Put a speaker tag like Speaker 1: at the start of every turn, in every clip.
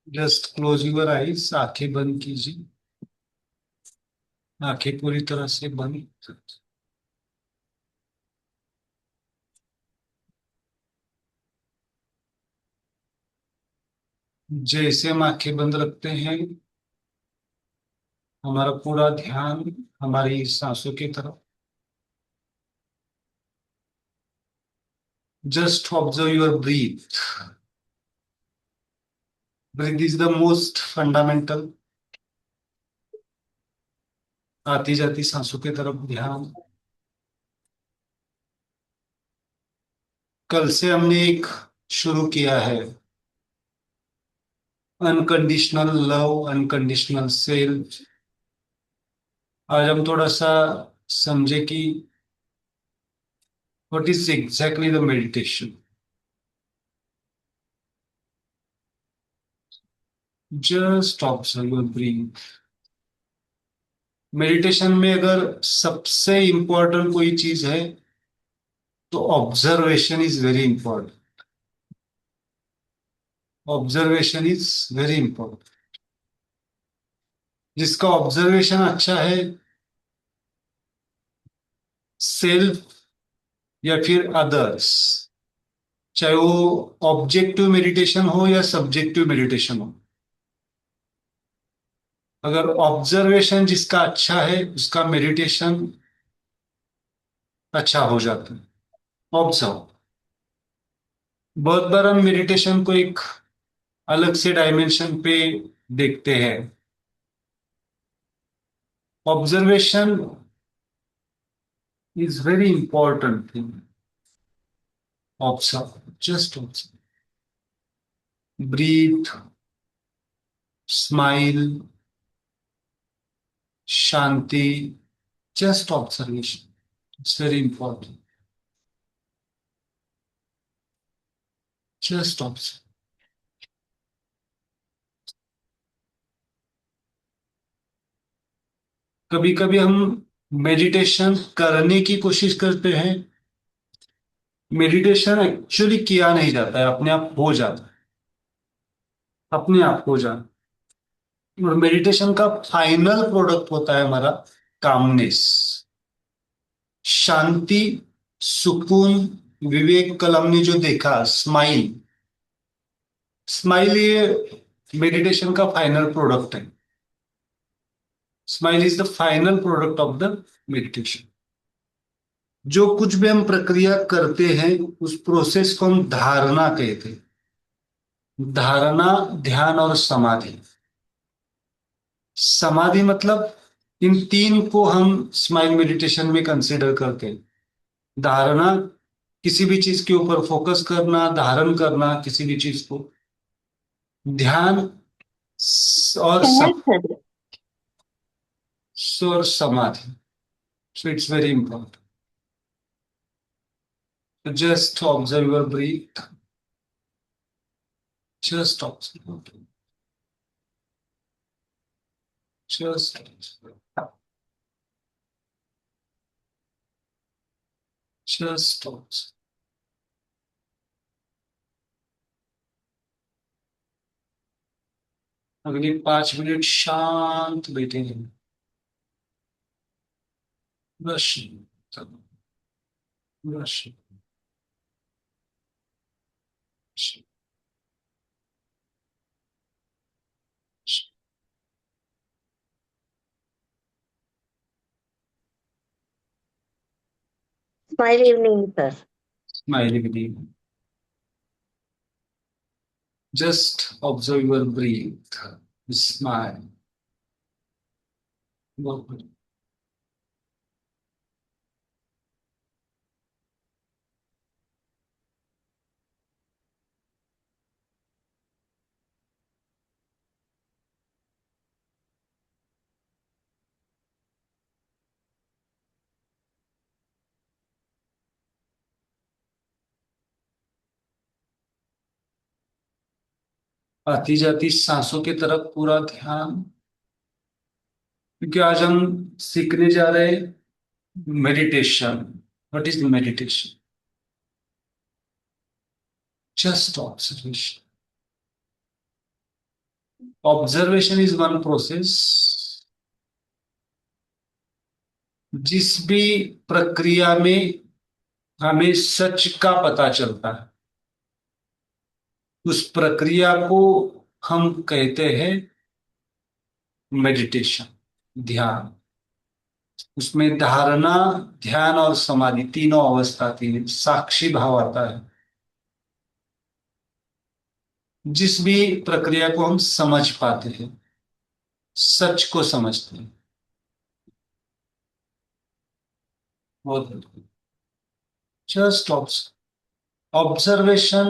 Speaker 1: Just close your eyes, आंखें बंद कीजिए। आंखें पूरी तरह से बंद। जैसे हम आंखें बंद रखते हैं, हमारा पूरा ध्यान हमारी सांसों की तरफ। Just observe your breath. Breath is the most fundamental. आती जाती सांसों की तरफ ध्यान। कल से हमने एक शुरू किया है, अनकंडीशनल लव, अनकंडीशनल सेल्फ। आज हम थोड़ा सा समझे कि what is exactly the meditation. Just observe your breathe. Meditation में अगर सबसे इंपॉर्टेंट कोई चीज है तो observation is very important. Observation is very important. जिसका ऑब्जर्वेशन अच्छा है, सेल्फ या फिर अदर्स, चाहे वो ऑब्जेक्टिव मेडिटेशन हो या सब्जेक्टिव मेडिटेशन हो, अगर ऑब्जर्वेशन जिसका अच्छा है उसका मेडिटेशन अच्छा हो जाता है। ऑब्जर्व। बहुत बार हम मेडिटेशन को एक अलग से डायमेंशन पे देखते हैं। Observation is very important thing. Observe, just observe. Breath, smile, शांति, just observation, it's very important. Just observe. कभी कभी हम मेडिटेशन करने की कोशिश करते हैं। मेडिटेशन एक्चुअली किया नहीं जाता है, अपने आप हो जाता है। अपने आप हो जाता है। और मेडिटेशन का फाइनल प्रोडक्ट होता है हमारा कामनेस, शांति, सुकून, विवेक। कल हमने जो देखा, स्माइल। स्माइल ये मेडिटेशन का फाइनल प्रोडक्ट है। Smile is the final product of the meditation. जो कुछ भी हम प्रक्रिया करते हैं उस प्रोसेस को हम धारणा कहते हैं। धारणा, ध्यान और समाधि। समाधि मतलब इन तीन को हम स्माइल मेडिटेशन में कंसिडर करते हैं। धारणा, किसी भी चीज के ऊपर फोकस करना, धारण करना किसी भी चीज को। ध्यान और और समाधि। सो it's very important. Just observe your breathe. Just observe. Just just observe. अगले 5 मिनट शांत बैठेंगे। बस, बस।
Speaker 2: Smile evening, sir.
Speaker 1: Smile breath. Just observe your breath. Smile. आती जाती सांसों की तरफ पूरा ध्यान। क्योंकि आज हम सीखने जा रहे हैं meditation. What is meditation? Just observation. Observation is one process. जिस भी प्रक्रिया में हमें सच का पता चलता है, उस प्रक्रिया को हम कहते हैं मेडिटेशन, ध्यान। उसमें धारणा, ध्यान और समाधि तीनों अवस्था आती है, साक्षी भाव आता है। जिस भी प्रक्रिया को हम समझ पाते हैं, सच को समझते हैं, बहुत just observation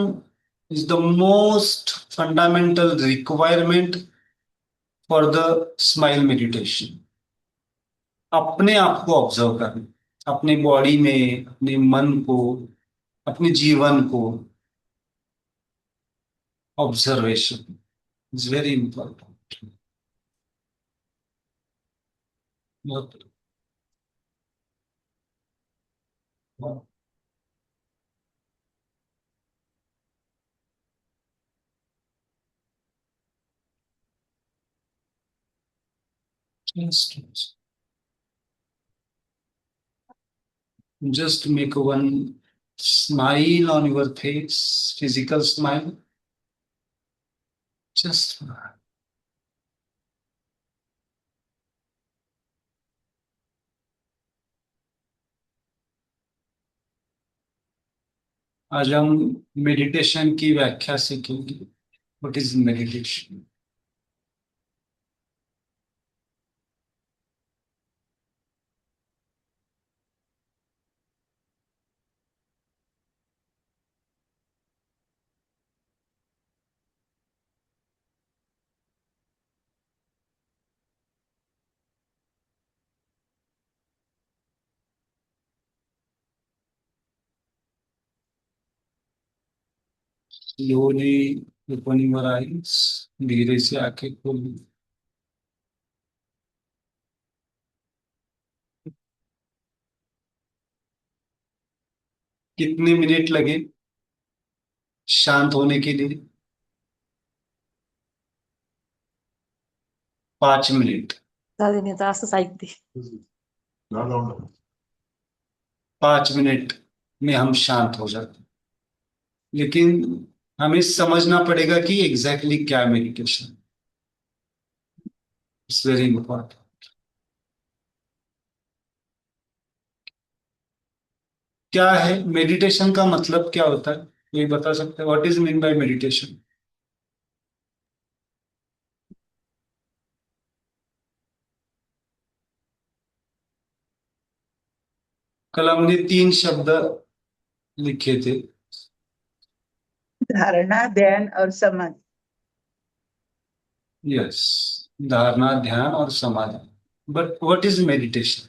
Speaker 1: is the most fundamental requirement for the smile meditation। अपने आप को ऑब्जर्व करना, अपने बॉडी में, अपने मन को, अपने जीवन को। Observation is very important. Just make one smile on your face, physical smile, just। आज हम मेडिटेशन की व्याख्या सीखेंगे। What is meditation? Slowly open your eyes, धीरे से आंखें खोली। कितने मिनट लगे शांत होने के लिए? 5 मिनट।
Speaker 2: चालेल मी आता असंच ऐकते.
Speaker 1: 5 मिनट में हम शांत हो जाते हैं। लेकिन हमें समझना पड़ेगा कि एग्जैक्टली क्या है मेडिटेशन। It's very important. क्या है मेडिटेशन का मतलब, क्या होता है? कोई बता सकते हैं? What is mean by meditation? कल हमने 3 शब्द लिखे थे।
Speaker 3: धारणा, ध्यान और समाधि।
Speaker 1: यस, धारणा, ध्यान और समाधि। But what is meditation?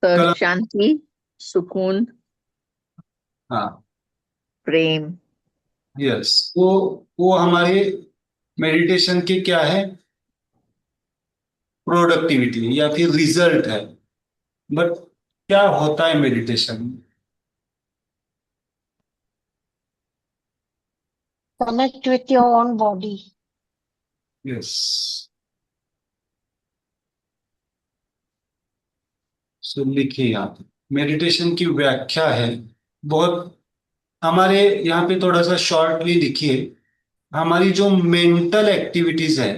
Speaker 3: तो
Speaker 1: कल।
Speaker 3: शांति, सुकून,
Speaker 1: हाँ।
Speaker 3: प्रेम।
Speaker 1: यस, वो हमारे मेडिटेशन के क्या है? प्रोडक्टिविटी या फिर रिजल्ट है। बट क्या होता है meditation?
Speaker 2: Connect with your own body.
Speaker 1: Yes, so लिखिए यहाँ पे मेडिटेशन की व्याख्या है। बहुत हमारे यहाँ पे थोड़ा सा शॉर्टली लिखिए। हमारी जो मेंटल एक्टिविटीज है,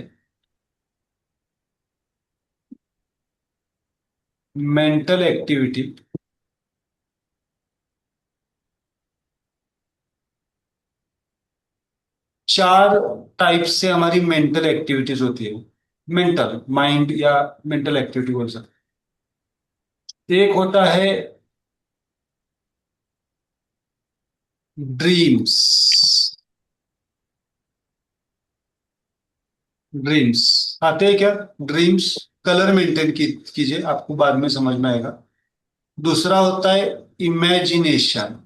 Speaker 1: मेंटल एक्टिविटी, चार टाइप से हमारी मेंटल एक्टिविटीज होती है। मेंटल माइंड या मेंटल एक्टिविटी बोल सकते हैं। एक होता है ड्रीम्स। ड्रीम्स आते हैं क्या? ड्रीम्स कलर मेंटेन कीजिए, आपको बाद में समझ में आएगा। दूसरा होता है इमेजिनेशन।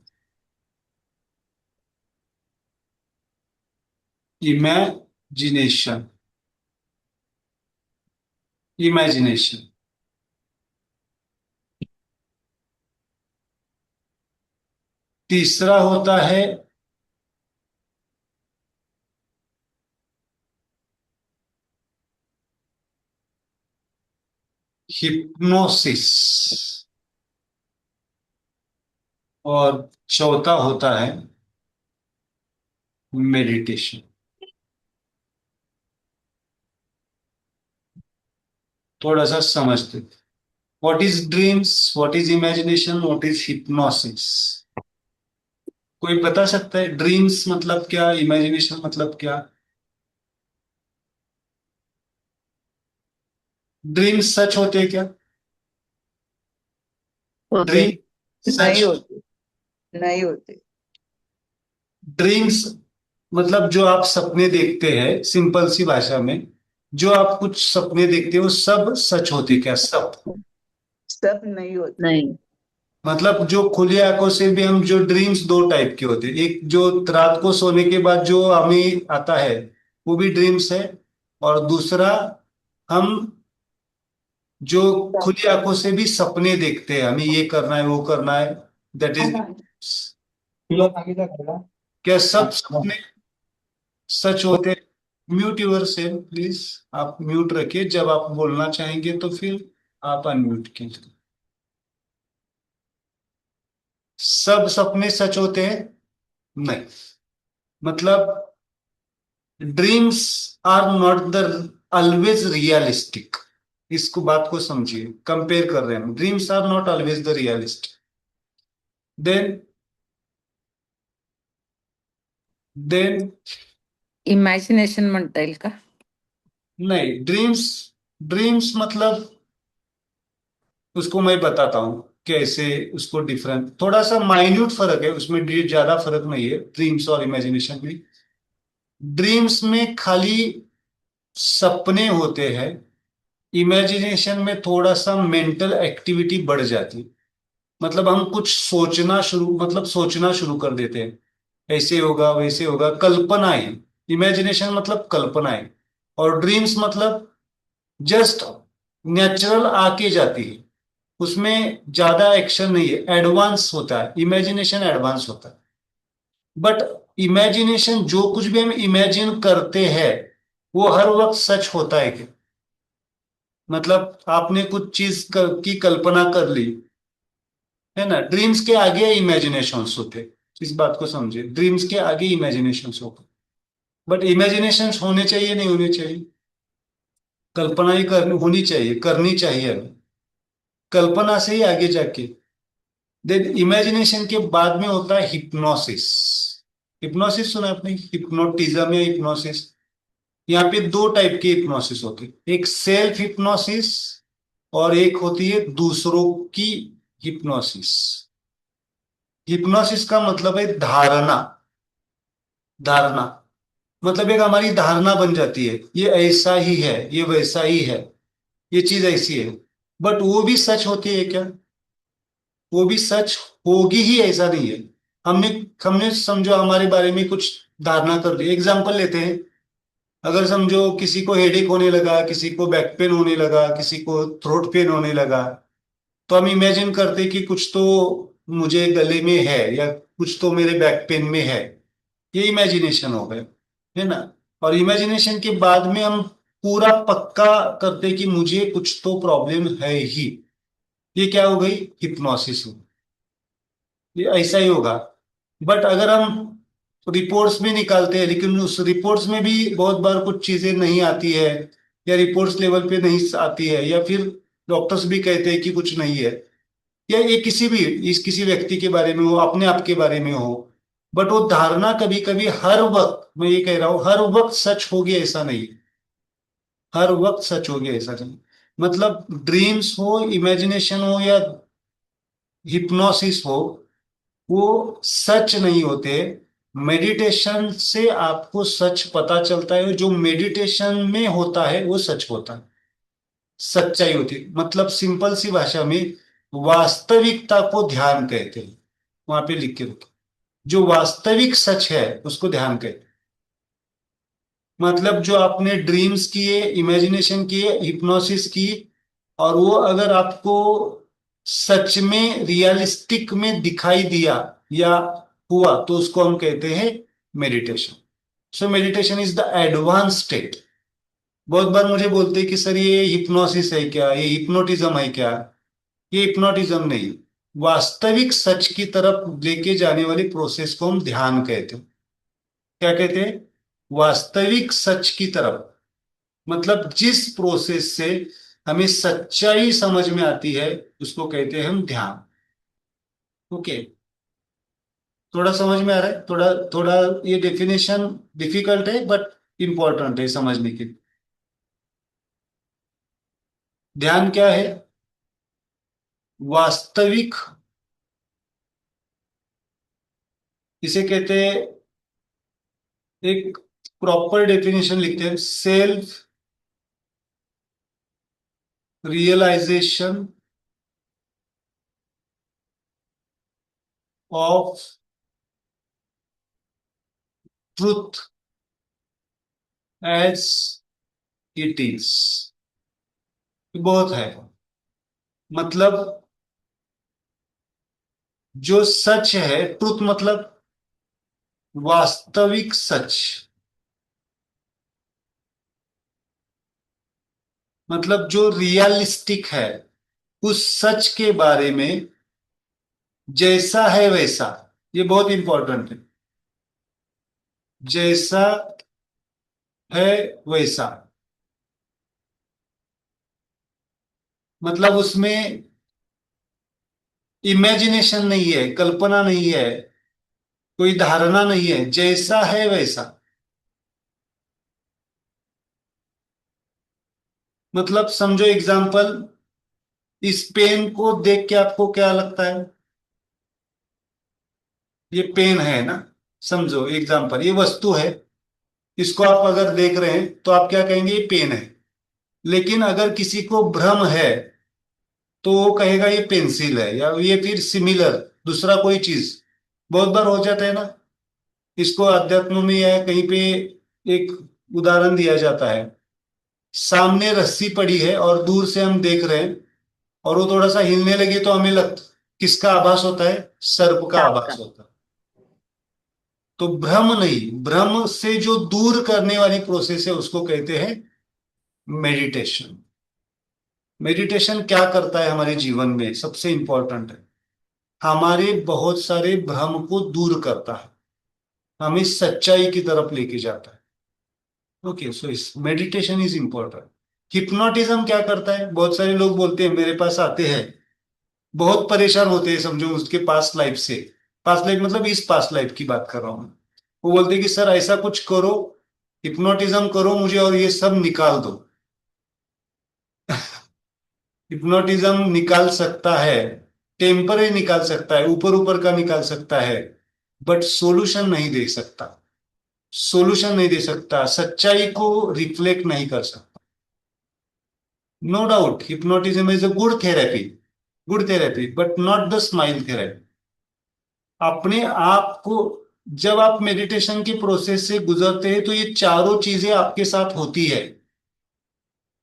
Speaker 1: Imagination, imagination. तीसरा होता है हिप्नोसिस, और चौथा होता है मेडिटेशन। थोड़ा सा समझते, what is dreams, what is imagination, what is hypnosis. कोई बता सकता है ड्रीम्स मतलब क्या, इमेजिनेशन मतलब क्या? ड्रीम्स सच होते हैं क्या?
Speaker 3: होते
Speaker 1: ड्रीम
Speaker 3: नहीं
Speaker 1: सच,
Speaker 3: होते, नहीं होते।
Speaker 1: ड्रीम्स मतलब जो आप सपने देखते हैं, सिंपल सी भाषा में, जो आप कुछ सपने देखते हो सब सच होते क्या, सब?
Speaker 3: सब नहीं होते। नहीं।
Speaker 1: मतलब जो खुली आंखों से भी हम, जो ड्रीम्स दो टाइप के होते हैं, एक जो रात को सोने के बाद जो हमें आता है वो भी ड्रीम्स है, और दूसरा हम जो खुली आंखों से भी सपने देखते हैं, हमें ये करना है वो करना है, दैट इज, क्या सब सपने सच होते? म्यूट यूर सेल्फ प्लीज, आप म्यूट रखिए, जब आप बोलना चाहेंगे तो फिर आप अनम्यूट कीजिए। सब सपने सच होते हैं? नहीं। मतलब dreams are not the always realistic. इसको बात को समझिए, कंपेयर कर रहे हैं हम, dreams are not always the realistic. Then then
Speaker 4: imagination म्हणता येईल का?
Speaker 1: नहीं, ड्रीम्स, ड्रीम्स मतलब उसको मैं बताता हूँ कैसे, उसको डिफरेंट, थोड़ा सा माइन्यूट फर्क है उसमें, ज्यादा फर्क नहीं है ड्रीम्स और इमेजिनेशन में। ड्रीम्स में खाली सपने होते हैं, इमेजिनेशन में थोड़ा सा मेंटल एक्टिविटी बढ़ जाती है। मतलब हम कुछ सोचना शुरू, मतलब सोचना शुरू कर देते हैं, ऐसे होगा वैसे होगा, कल्पनाएं। इमेजिनेशन मतलब कल्पनाएं, और ड्रीम्स मतलब जस्ट नेचुरल आके जाती है, उसमें ज्यादा एक्शन नहीं है, एडवांस होता है, इमेजिनेशन एडवांस होता है। बट इमेजिनेशन, जो कुछ भी हम इमेजिन करते हैं वो हर वक्त सच होता है क्या? मतलब आपने कुछ चीज की कल्पना कर ली, है ना, ड्रीम्स के आगे इमेजिनेशन होते, इस बात को समझिए, ड्रीम्स के आगे इमेजिनेशन होते। बट इमेजिनेशन होने चाहिए नहीं होने चाहिए? कल्पना ही होनी चाहिए, करनी चाहिए हमें, कल्पना से ही आगे जाके। देन इमेजिनेशन के बाद में होता है हिप्नोसिस। हिप्नोसिस सुना आपने, हिप्नोटिज्म या हिप्नोसिस? यहाँ पे दो टाइप के हिप्नोसिस होते हैं, एक सेल्फ हिप्नोसिस और एक होती है दूसरों की हिप्नोसिस। हिप्नोसिस का मतलब है धारणा, धारणा मतलब एक हमारी धारणा बन जाती है, ये ऐसा ही है, ये वैसा ही है, ये चीज ऐसी है। बट वो भी सच होती है क्या? वो भी सच होगी ही ऐसा नहीं है। हमने हमने समझो हमारे बारे में कुछ धारणा कर ली, एग्जाम्पल लेते हैं, अगर समझो किसी को हेडेक होने लगा, किसी को बैक पेन होने लगा, किसी को थ्रोट पेन होने लगा, तो हम इमेजिन करते कि कुछ तो मुझे गले में है, या कुछ तो मेरे बैक पेन में है, ये इमेजिनेशन हो गए, है ना। और इमेजिनेशन के बाद में हम पूरा पक्का करते कि मुझे कुछ तो प्रॉब्लम है ही, ये क्या हो गई, हिप्नोसिस हो, ये ऐसा ही होगा। बट अगर हम रिपोर्ट्स भी निकालते हैं, लेकिन उस रिपोर्ट्स में भी बहुत बार कुछ चीजें नहीं आती है, या रिपोर्ट्स लेवल पे नहीं आती है, या फिर डॉक्टर्स भी कहते हैं कि कुछ नहीं है, या ये किसी भी, इस किसी व्यक्ति के बारे में हो, अपने आप के बारे में हो, बट वो धारणा कभी कभी हर वक्त, मैं ये कह रहा हूं हर वक्त सच होगी ऐसा नहीं, हर वक्त सच होगी ऐसा नहीं। मतलब ड्रीम्स हो, इमेजिनेशन हो, या हिप्नोसिस हो, वो सच नहीं होते। मेडिटेशन से आपको सच पता चलता है, जो मेडिटेशन में होता है वो सच होता है, सच्चाई होती है। मतलब सिंपल सी भाषा में वास्तविकता को ध्यान कहते हैं, वहां पे लिख के रखो, जो वास्तविक सच है उसको ध्यान कहते हैं। मतलब जो आपने ड्रीम्स किए, इमेजिनेशन किए, हिप्नोसिस की, और वो अगर आपको सच में रियलिस्टिक में दिखाई दिया, या हुआ तो उसको हम कहते हैं meditation. So meditation is the advance state. बहुत बार मुझे बोलते हैं कि सर ये हिप्नोसिस है क्या, ये हिप्नोटिज्म है क्या? ये हिप्नोटिज्म नहीं, वास्तविक सच की तरफ लेके जाने वाली प्रोसेस को हम ध्यान कहते हैं। क्या कहते हैं? वास्तविक सच की तरफ, मतलब जिस प्रोसेस से हमें सच्चाई समझ में आती है उसको कहते हैं हम ध्यान। ओके, थोड़ा समझ में आ रहा है? थोड़ा थोड़ा ये डेफिनेशन डिफिकल्ट है बट इंपॉर्टेंट है समझने के लिए। ध्यान क्या है? वास्तविक, इसे कहते हैं, एक प्रॉपर डेफिनेशन लिखते हैं, self realisation of truth as it is. बहुत है, मतलब जो सच है, ट्रूथ मतलब वास्तविक सच, मतलब जो रियलिस्टिक है उस सच के बारे में, जैसा है वैसा। ये बहुत इंपॉर्टेंट है, जैसा है वैसा, मतलब उसमें इमेजिनेशन नहीं है, कल्पना नहीं है, कोई धारणा नहीं है, जैसा है वैसा। मतलब समझो एग्जाम्पल, इस पेन को देख के आपको क्या लगता है? ये पेन है ना, समझो एग्जाम्पल, ये वस्तु है, इसको आप अगर देख रहे हैं तो आप क्या कहेंगे? ये पेन है। लेकिन अगर किसी को भ्रम है तो वो कहेगा ये पेंसिल है, या ये फिर सिमिलर दूसरा कोई चीज। बहुत बार हो जाता है ना, इसको अध्यात्म में या कहीं पे एक उदाहरण दिया जाता है। सामने रस्सी पड़ी है और दूर से हम देख रहे हैं, और वो थोड़ा सा हिलने लगे तो हमें किसका आभास होता है? सर्प का आभास होता है। तो भ्रम नहीं, भ्रम से जो दूर करने वाली प्रोसेस है उसको कहते हैं मेडिटेशन। मेडिटेशन क्या करता है हमारे जीवन में? सबसे इंपॉर्टेंट है, हमारे बहुत सारे भ्रम को दूर करता है, हमें सच्चाई की तरफ लेके जाता है। ओके, सो इस मेडिटेशन इज इंपॉर्टेंट। हिप्नोटिज्म क्या करता है? बहुत सारे लोग बोलते हैं, मेरे पास आते हैं, बहुत परेशान होते हैं, समझो उसके पास्ट लाइफ से। पास्ट लाइफ मतलब इस पास्ट लाइफ की बात कर रहा हूं मैं। वो बोलते हैं कि सर ऐसा कुछ करो, हिप्नोटिज्म करो मुझे और ये सब निकाल दो। हिप्नोटिज्म निकाल सकता है, टेम्पररी निकाल सकता है, ऊपर ऊपर का निकाल सकता है, बट सॉल्यूशन नहीं दे सकता। सॉल्यूशन नहीं दे सकता, सच्चाई को रिफ्लेक्ट नहीं कर सकता। No doubt hypnotism is a good therapy but not the smile therapy. अपने आप को, जब आप मेडिटेशन के प्रोसेस से गुजरते हैं तो ये चारों चीजें आपके साथ होती है।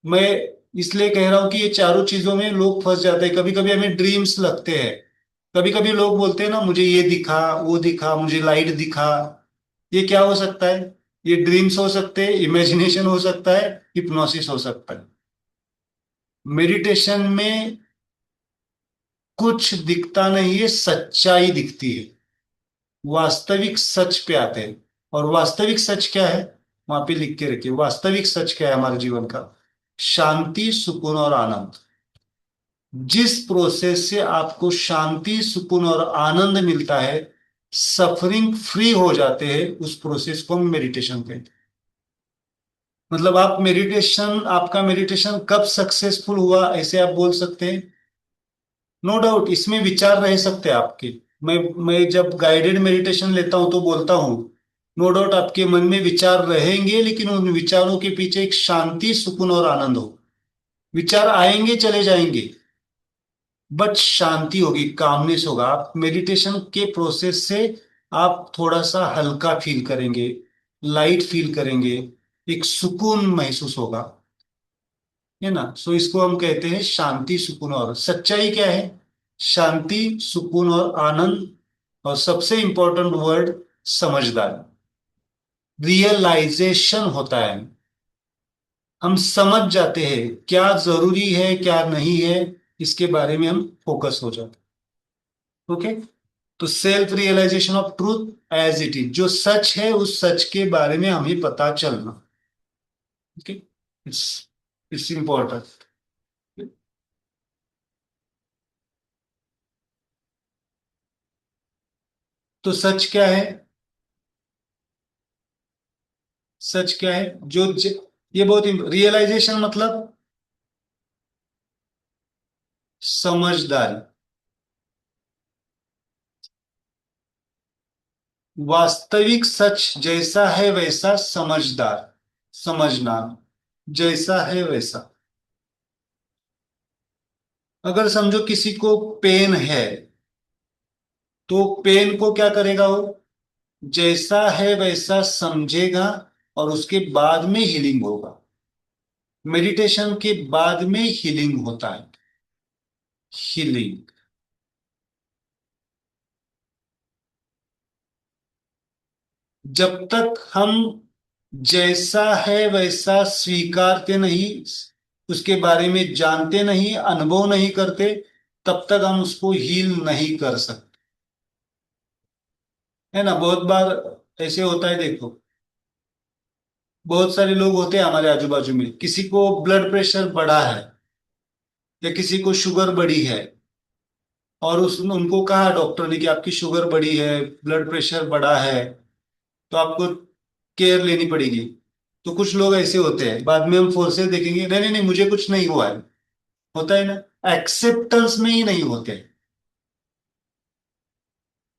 Speaker 1: मैं इसलिए कह रहा हूं कि ये चारों चीजों में लोग फंस जाते हैं। कभी कभी हमें ड्रीम्स लगते हैं, कभी कभी लोग बोलते हैं ना, मुझे ये दिखा, वो दिखा, मुझे लाइट दिखा। ये क्या हो सकता है? ये ड्रीम्स हो सकते हैं, इमेजिनेशन हो सकता है, हिप्नोसिस हो सकता है। मेडिटेशन में कुछ दिखता नहीं है, सच्चाई दिखती है, वास्तविक सच पे आते हैं। और वास्तविक सच क्या है? वहां पे लिख के रखिए, वास्तविक सच क्या है हमारे जीवन का? शांति, सुकून और आनंद। जिस प्रोसेस से आपको शांति, सुकून और आनंद मिलता है, सफरिंग फ्री हो जाते हैं, उस प्रोसेस को हम मेडिटेशन कहते हैं। मतलब आपका मेडिटेशन कब सक्सेसफुल हुआ ऐसे आप बोल सकते हैं? नो डाउट इसमें विचार रह सकते हैं आपके। मैं जब गाइडेड मेडिटेशन लेता हूं तो बोलता हूं, नो डाउट आपके मन में विचार रहेंगे, लेकिन उन विचारों के पीछे एक शांति, सुकून और आनंद हो। विचार आएंगे चले जाएंगे, बट शांति होगी, कामनेस होगा। आप मेडिटेशन के प्रोसेस से आप थोड़ा सा हल्का फील करेंगे, लाइट फील करेंगे, एक सुकून महसूस होगा, है ना? सो इसको हम कहते हैं शांति, सुकून और सच्चाई। क्या है? शांति, सुकून और आनंद और सबसे इंपॉर्टेंट वर्ड समझदारी, रियलाइजेशन होता है। हम समझ जाते हैं क्या जरूरी है क्या नहीं है, इसके बारे में हम फोकस हो जाते हैं। ओके, तो self realisation of truth as it is, जो सच है उस सच के बारे में हमें पता चलना। Okay, it's it's important. तो सच क्या है? सच क्या है ये बहुत रियलाइजेशन मतलब समझदारी, वास्तविक सच जैसा है वैसा समझदार, समझना, जैसा है वैसा। अगर समझो किसी को पेन है, तो पेन को क्या करेगा वो? जैसा है वैसा समझेगा और उसके बाद में हीलिंग होगा। मेडिटेशन के बाद में हीलिंग होता है, हीलिंग। जब तक हम जैसा है वैसा स्वीकारते नहीं, उसके बारे में जानते नहीं, अनुभव नहीं करते, तब तक हम उसको हील नहीं कर सकते। है ना? बहुत बार ऐसे होता है, देखो, बहुत सारे लोग होते हैं हमारे आजू बाजू में, किसी को ब्लड प्रेशर बढ़ा है या किसी को शुगर बढ़ी है, और उनको कहा डॉक्टर ने कि आपकी शुगर बढ़ी है, ब्लड प्रेशर बढ़ा है, तो आपको केयर लेनी पड़ेगी। तो कुछ लोग ऐसे होते हैं, बाद में हम फोर्सेस देखेंगे, नहीं नहीं नहीं मुझे कुछ नहीं हुआ है। होता है ना? एक्सेप्टेंस में ही नहीं होते।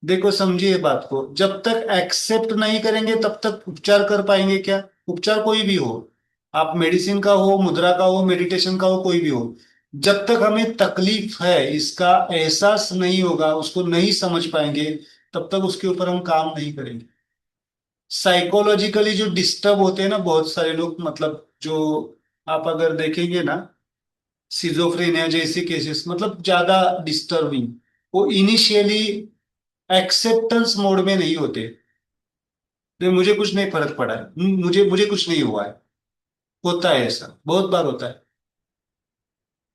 Speaker 1: देखो समझिए बात को, जब तक एक्सेप्ट नहीं करेंगे तब तक उपचार कर पाएंगे क्या? उपचार कोई भी हो, आप मेडिसिन का हो, मुद्रा का हो, मेडिटेशन का हो, कोई भी हो, जब तक हमें तकलीफ है इसका एहसास नहीं होगा, उसको नहीं समझ पाएंगे, तब तक उसके ऊपर हम काम नहीं करेंगे। साइकोलॉजिकली जो डिस्टर्ब होते हैं ना बहुत सारे लोग, मतलब जो आप अगर देखेंगे ना, सिजोफ्रेनिया जैसे केसेस, मतलब ज्यादा डिस्टर्बिंग, वो इनिशियली एक्सेप्टेंस मोड में नहीं होते। तो मुझे कुछ नहीं फर्क पड़ा है, मुझे मुझे कुछ नहीं हुआ है। होता है ऐसा, बहुत बार होता है।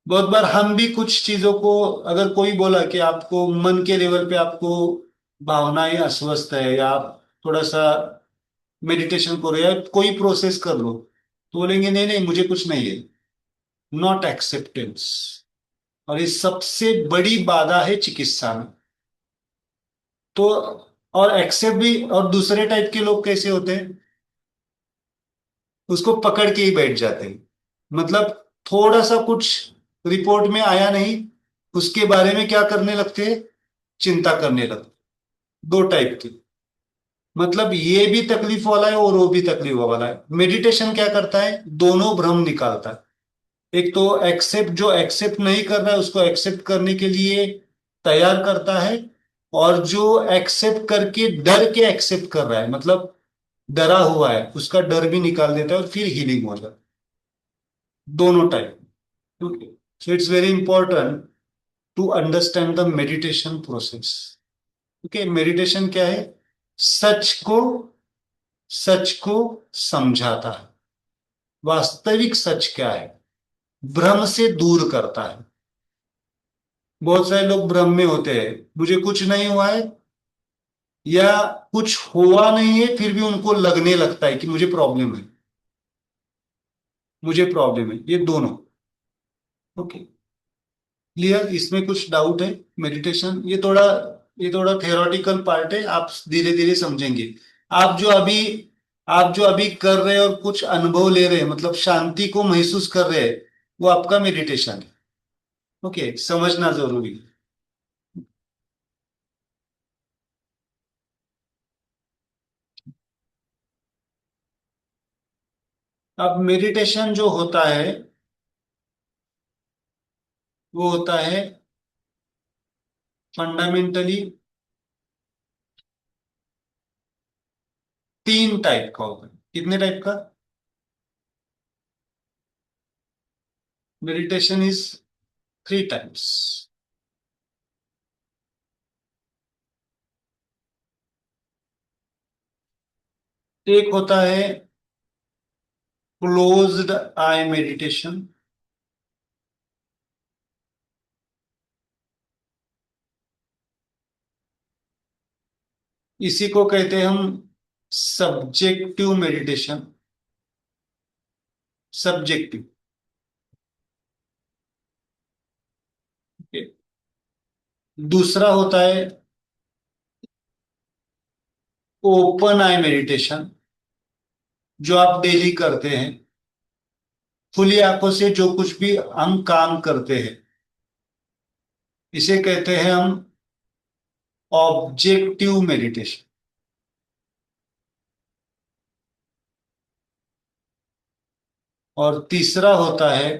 Speaker 1: बहुत बार हम भी कुछ चीजों को, अगर कोई बोला कि आपको मन के लेवल पे आपको भावनाएं अस्वस्थ है, या आप थोड़ा सा मेडिटेशन करो या कोई प्रोसेस कर लो, तो बोलेंगे नहीं नहीं मुझे कुछ नहीं है। Not acceptance. और ये सबसे बड़ी बाधा है चिकित्सा में। तो और एक्सेप्ट भी, और दूसरे टाइप के लोग कैसे होते हैं, उसको पकड़ के ही बैठ जाते हैं। मतलब थोड़ा सा कुछ रिपोर्ट में आया नहीं, उसके बारे में क्या करने लगते हैं? चिंता करने लगते। दो टाइप की, मतलब ये भी तकलीफ वाला है और वो भी तकलीफ वाला है। मेडिटेशन क्या करता है? दोनों भ्रम निकालता है। एक तो एक्सेप्ट, जो एक्सेप्ट नहीं कर रहा है उसको एक्सेप्ट करने के लिए तैयार करता है, और जो एक्सेप्ट करके डर के एक्सेप्ट कर रहा है, मतलब डरा हुआ है, उसका डर भी निकाल देता है और फिर हीलिंग हो जाता है। दोनों type. Okay, so it's very important to understand the meditation process. Okay, meditation क्या है? सच को, सच को समझाता है। वास्तविक सच क्या है? भ्रम से दूर करता है। बहुत सारे लोग भ्रम में होते हैं, मुझे कुछ नहीं हुआ है, या कुछ हुआ नहीं है फिर भी उनको लगने लगता है कि मुझे प्रॉब्लम है, मुझे प्रॉब्लम है, ये दोनों। Okay, clear? इसमें कुछ डाउट है? मेडिटेशन ये थोड़ा थेरोटिकल पार्ट है, आप धीरे धीरे समझेंगे। आप जो अभी आप जो अभी कर रहे हैं और कुछ अनुभव ले रहे हैं, मतलब शांति को महसूस कर रहे हैं, वो आपका मेडिटेशन है। ओके, समझना जरूरी है। अब मेडिटेशन जो होता है वो होता है फंडामेंटली तीन टाइप का होता है। कितने टाइप का? Meditation is three types. एक होता है क्लोज्ड आई मेडिटेशन, इसी को कहते हैं हम सब्जेक्टिव मेडिटेशन। सब्जेक्टिव। दूसरा होता है ओपन आई मेडिटेशन, जो आप डेली करते हैं, खुली आंखों से जो कुछ भी हम काम करते हैं, इसे कहते हैं हम ऑब्जेक्टिव मेडिटेशन। और तीसरा होता है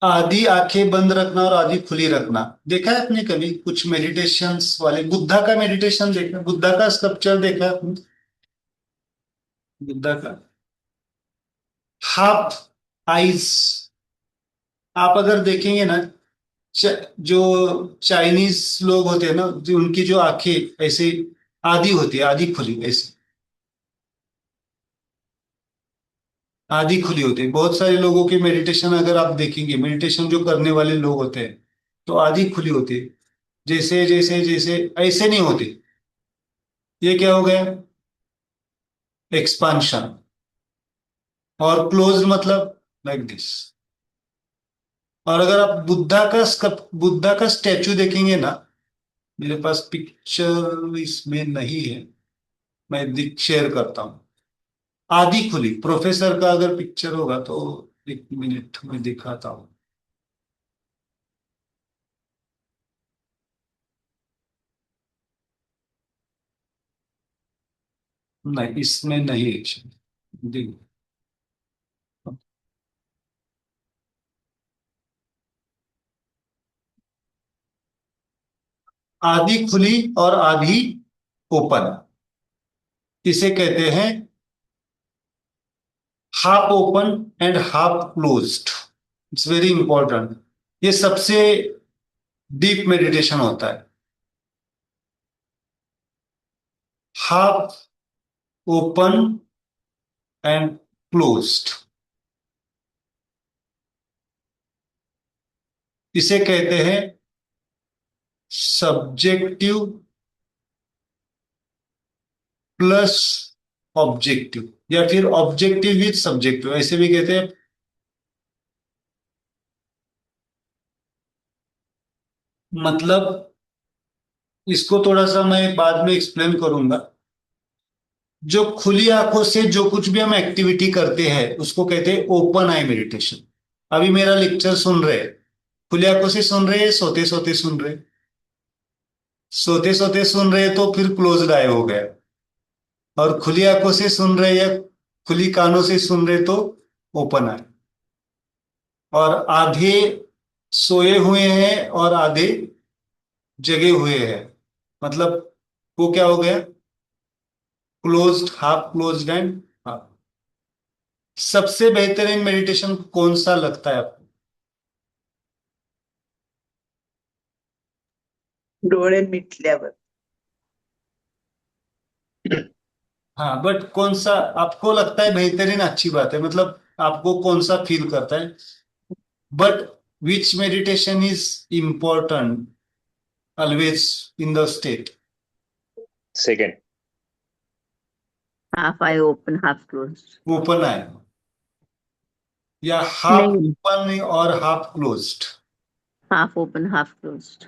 Speaker 1: आधी आंखें बंद रखना और आधी खुली रखना। देखा है आपने कभी कुछ मेडिटेशंस वाले? बुद्धा का मेडिटेशन देखा, बुद्धा का स्कल्पचर देखा है आपने? बुद्धा का हाफ आईज, आप अगर देखेंगे ना, जो चाइनीज लोग होते हैं ना, जो उनकी जो आंखें ऐसे आधी होती है, आधी खुली ऐसे, आधी खुली होती है। बहुत सारे लोगों की मेडिटेशन अगर आप देखेंगे, मेडिटेशन जो करने वाले लोग होते हैं, तो आधी खुली होती है। जैसे जैसे जैसे ऐसे नहीं होती। ये क्या हो गया? एक्सपांशन। और क्लोज मतलब लाइक दिस। और अगर आप बुद्धा का स्टैचू देखेंगे ना, मेरे पास पिक्चर इसमें नहीं है, मैं शेयर करता हूं। आधी खुली प्रोफेसर का अगर पिक्चर होगा तो एक मिनट में दिखाता हूं। नहीं, इसमें नहीं है। देखो, आधी खुली और आधी ओपन, इसे कहते हैं half open and half closed. It's very important. ये सबसे डीप मेडिटेशन होता है। हाफ ओपन एंड क्लोज्ड, इसे कहते हैं सब्जेक्टिव प्लस ऑब्जेक्टिव, या फिर ऑब्जेक्टिव विद सब्जेक्टिव, ऐसे भी कहते हैं। मतलब इसको थोड़ा सा मैं बाद में एक्सप्लेन करूंगा। जो खुली आंखों से जो कुछ भी हम एक्टिविटी करते हैं, उसको कहते हैं ओपन आई मेडिटेशन। अभी मेरा लेक्चर सुन रहे हैं, खुली आंखों से सुन रहे हैं, सोते सोते सुन रहे हैं। सोते सोते सुन रहे हैं तो फिर क्लोज्ड आई हो गया। और खुली आंखों से सुन रहे या खुली कानों से सुन रहे तो ओपन आई। और आधे सोए हुए हैं और आधे जगे हुए हैं, मतलब वो क्या हो गया? Closed, half closed end half. सबसे बेहतरीन मेडिटेशन कौन सा लगता है आपको?
Speaker 3: डोळे मिटल्यावर.
Speaker 1: हाँ, बट कौन सा आपको लगता है बेहतरीन? अच्छी बात है, मतलब आपको कौन सा फील करता है? But which meditation is important always in the state?
Speaker 5: Second.
Speaker 3: Half eye open, half closed.
Speaker 1: Open है या हाफ
Speaker 3: नहीं.
Speaker 1: ओपन और half closed?
Speaker 3: Half open, half closed.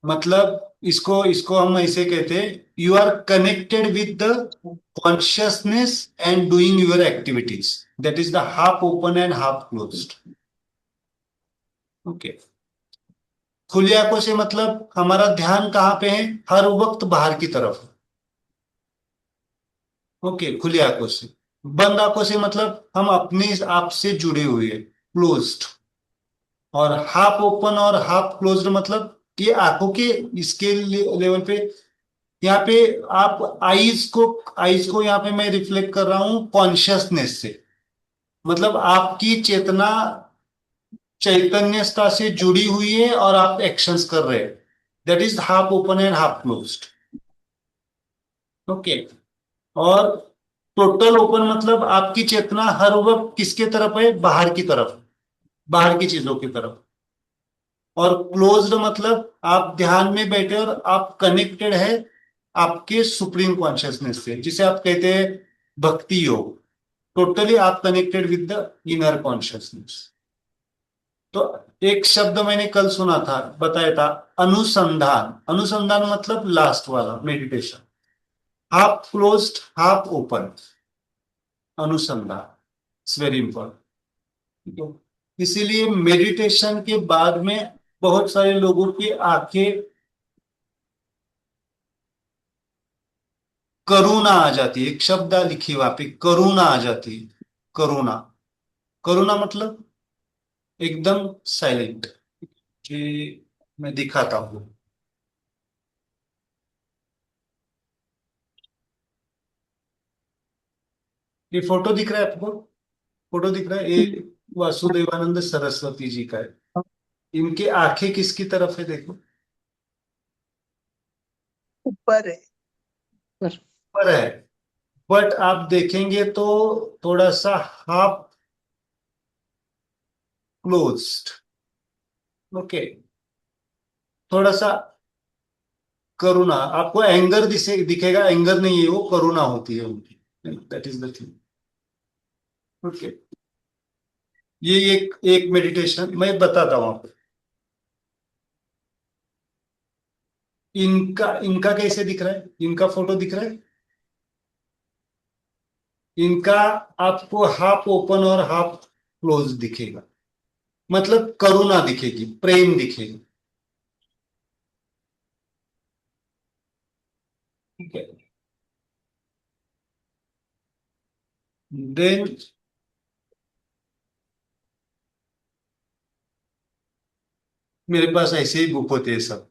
Speaker 1: मतलब इसको इसको हम ऐसे कहते हैं, you are connected with the consciousness and doing your activities, that is the half open and half closed. Okay. खुली आंखों से मतलब हमारा ध्यान कहाँ पे है? हर वक्त बाहर की तरफ। ओके, खुली आंखों से। बंद आंखों से मतलब हम अपने आप से जुड़े हुए हैं, क्लोज्ड। और हाफ ओपन और हाफ क्लोज्ड मतलब ये आंखों के इसके लेवल पे, यहाँ पे आप आईज को यहाँ पे मैं रिफ्लेक्ट कर रहा हूं कॉन्शियसनेस से। मतलब आपकी चेतना चैतन्यता से जुड़ी हुई है और आप एक्शंस कर रहे हैं, that is half open and half closed. Okay. और टोटल ओपन मतलब आपकी चेतना हर वक्त किसके तरफ है? बाहर की तरफ, बाहर की चीजों की तरफ। और क्लोज्ड मतलब आप ध्यान में बैठे और आप कनेक्टेड है आपके सुप्रीम कॉन्शियसनेस से, जिसे आप कहते हैं भक्ति योग। टोटली आप connected with the inner consciousness. तो एक शब्द मैंने कल सुना था, बताया था, अनुसंधान। अनुसंधान मतलब लास्ट वाला meditation, half closed half open, अनुसंधान। It's very important. इसीलिए मेडिटेशन के बाद में बहुत सारे लोगों की आंखें करुणा आ जाती है। एक शब्द लिखी वहां पे, करुणा आ जाती है। करुणा, करुणा मतलब एकदम साइलेंट। कि मैं दिखाता हूं, ये फोटो दिख रहा है आपको? फोटो दिख रहा है, ये वासुदेवानंद सरस्वती जी का है। इनकी आंखें किसकी तरफ है देखो?
Speaker 3: ऊपर है।
Speaker 1: पर है। बट आप देखेंगे तो थोड़ा सा हाफ क्लोज्ड। ओके। थोड़ा सा करुणा, आपको एंगर दिखेगा, एंगर नहीं है वो, करुणा होती है उनकी। That is the thing. Okay. ये एक एक मेडिटेशन मैं बताता हूं आपको। इनका इनका कैसे दिख रहा है? इनका फोटो दिख रहा है? इनका आपको हाफ ओपन और हाफ क्लोज दिखेगा, मतलब करुणा दिखेगी, प्रेम दिखेगी। ठीक है। देन मेरे पास ऐसे ही बुक होते हैं सब।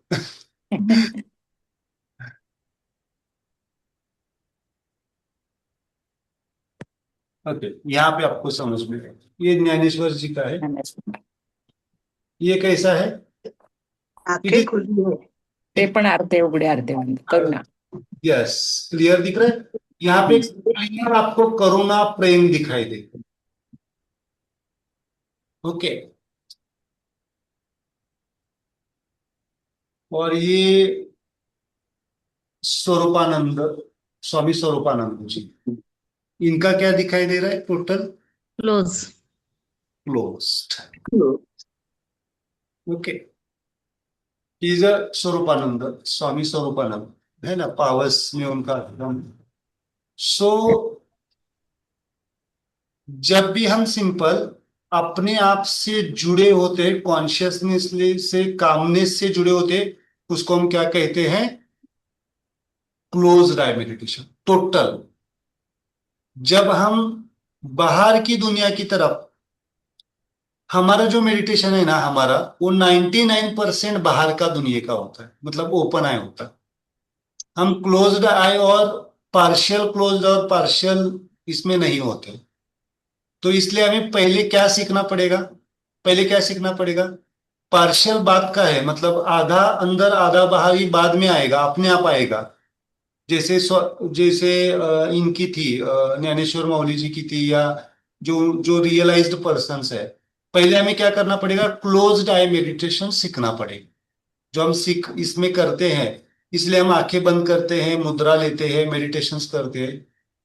Speaker 1: ओके, यहाँ पे आपको समझ में आएगा। ये ज्ञानेश्वर जी का है। ये कैसा है?
Speaker 3: आंखें खुली है।
Speaker 4: ते पण अर्धे उघडे अर्धे बंद करुणा.
Speaker 1: यस, क्लियर दिख रहा है? यहाँ पे क्लियर आपको करुणा प्रेम दिखाई दे। ओके। और ये स्वरूपानंद, स्वामी स्वरूपानंद जी, इनका क्या दिखाई दे रहा है? Total
Speaker 2: Close.
Speaker 1: Closed. Okay. Is Swarupanand, Swami Swarupanand है ना, पावस में उनका नाम। सो जब भी हम सिंपल अपने आप से जुड़े होते, कॉन्शियसनेस से, कामनेस से जुड़े होते, उसको हम क्या कहते हैं? क्लोज आई मेडिटेशन। टोटल जब हम बाहर की दुनिया की तरफ, हमारा जो मेडिटेशन है ना हमारा, वो 99% बाहर का दुनिया का होता है, मतलब ओपन आई होता है। हम क्लोज्ड आई और पार्शियल क्लोज्ड और पार्शियल इसमें नहीं होते। तो इसलिए हमें पहले क्या सीखना पड़ेगा? पहले क्या सीखना पड़ेगा? पार्शियल बात का है, मतलब आधा अंदर आधा बाहर, ही बाद में आएगा, अपने आप आएगा। जैसे इनकी थी, ज्ञानेश्वर माउली जी की थी, या जो जो रियलाइज्ड पर्सन्स है। पहले हमें क्या करना पड़ेगा? क्लोज्ड आई मेडिटेशन सीखना पड़ेगा, जो हम सीख इसमें करते हैं। इसलिए हम आंखें बंद करते हैं, मुद्रा लेते हैं, मेडिटेशंस करते हैं।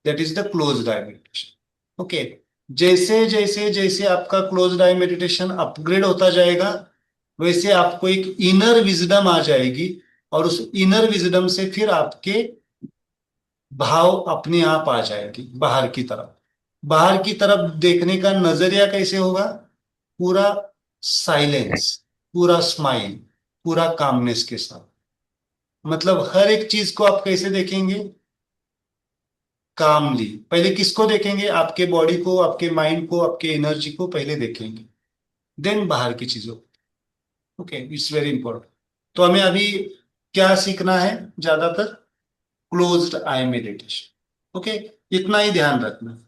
Speaker 1: That is the closed eye meditation. Okay. जैसे जैसे जैसे आपका क्लोज्ड आई मेडिटेशन अपग्रेड होता जाएगा, वैसे आपको एक इनर विजडम आ जाएगी। और उस इनर विजडम से फिर आपके भाव अपने आप आ जाएगी बाहर की तरफ। बाहर की तरफ देखने का नजरिया कैसे होगा? पूरा साइलेंस, पूरा स्माइल, पूरा कामनेस के साथ। मतलब हर एक चीज को आप कैसे देखेंगे? कामली। पहले किसको देखेंगे? आपके बॉडी को, आपके माइंड को, आपके एनर्जी को पहले देखेंगे, देन बाहर की चीजों। Okay, it's very important. तो हमें अभी क्या सीखना है ज्यादातर? Closed eye meditation. ओके, इतना ही ध्यान रखना।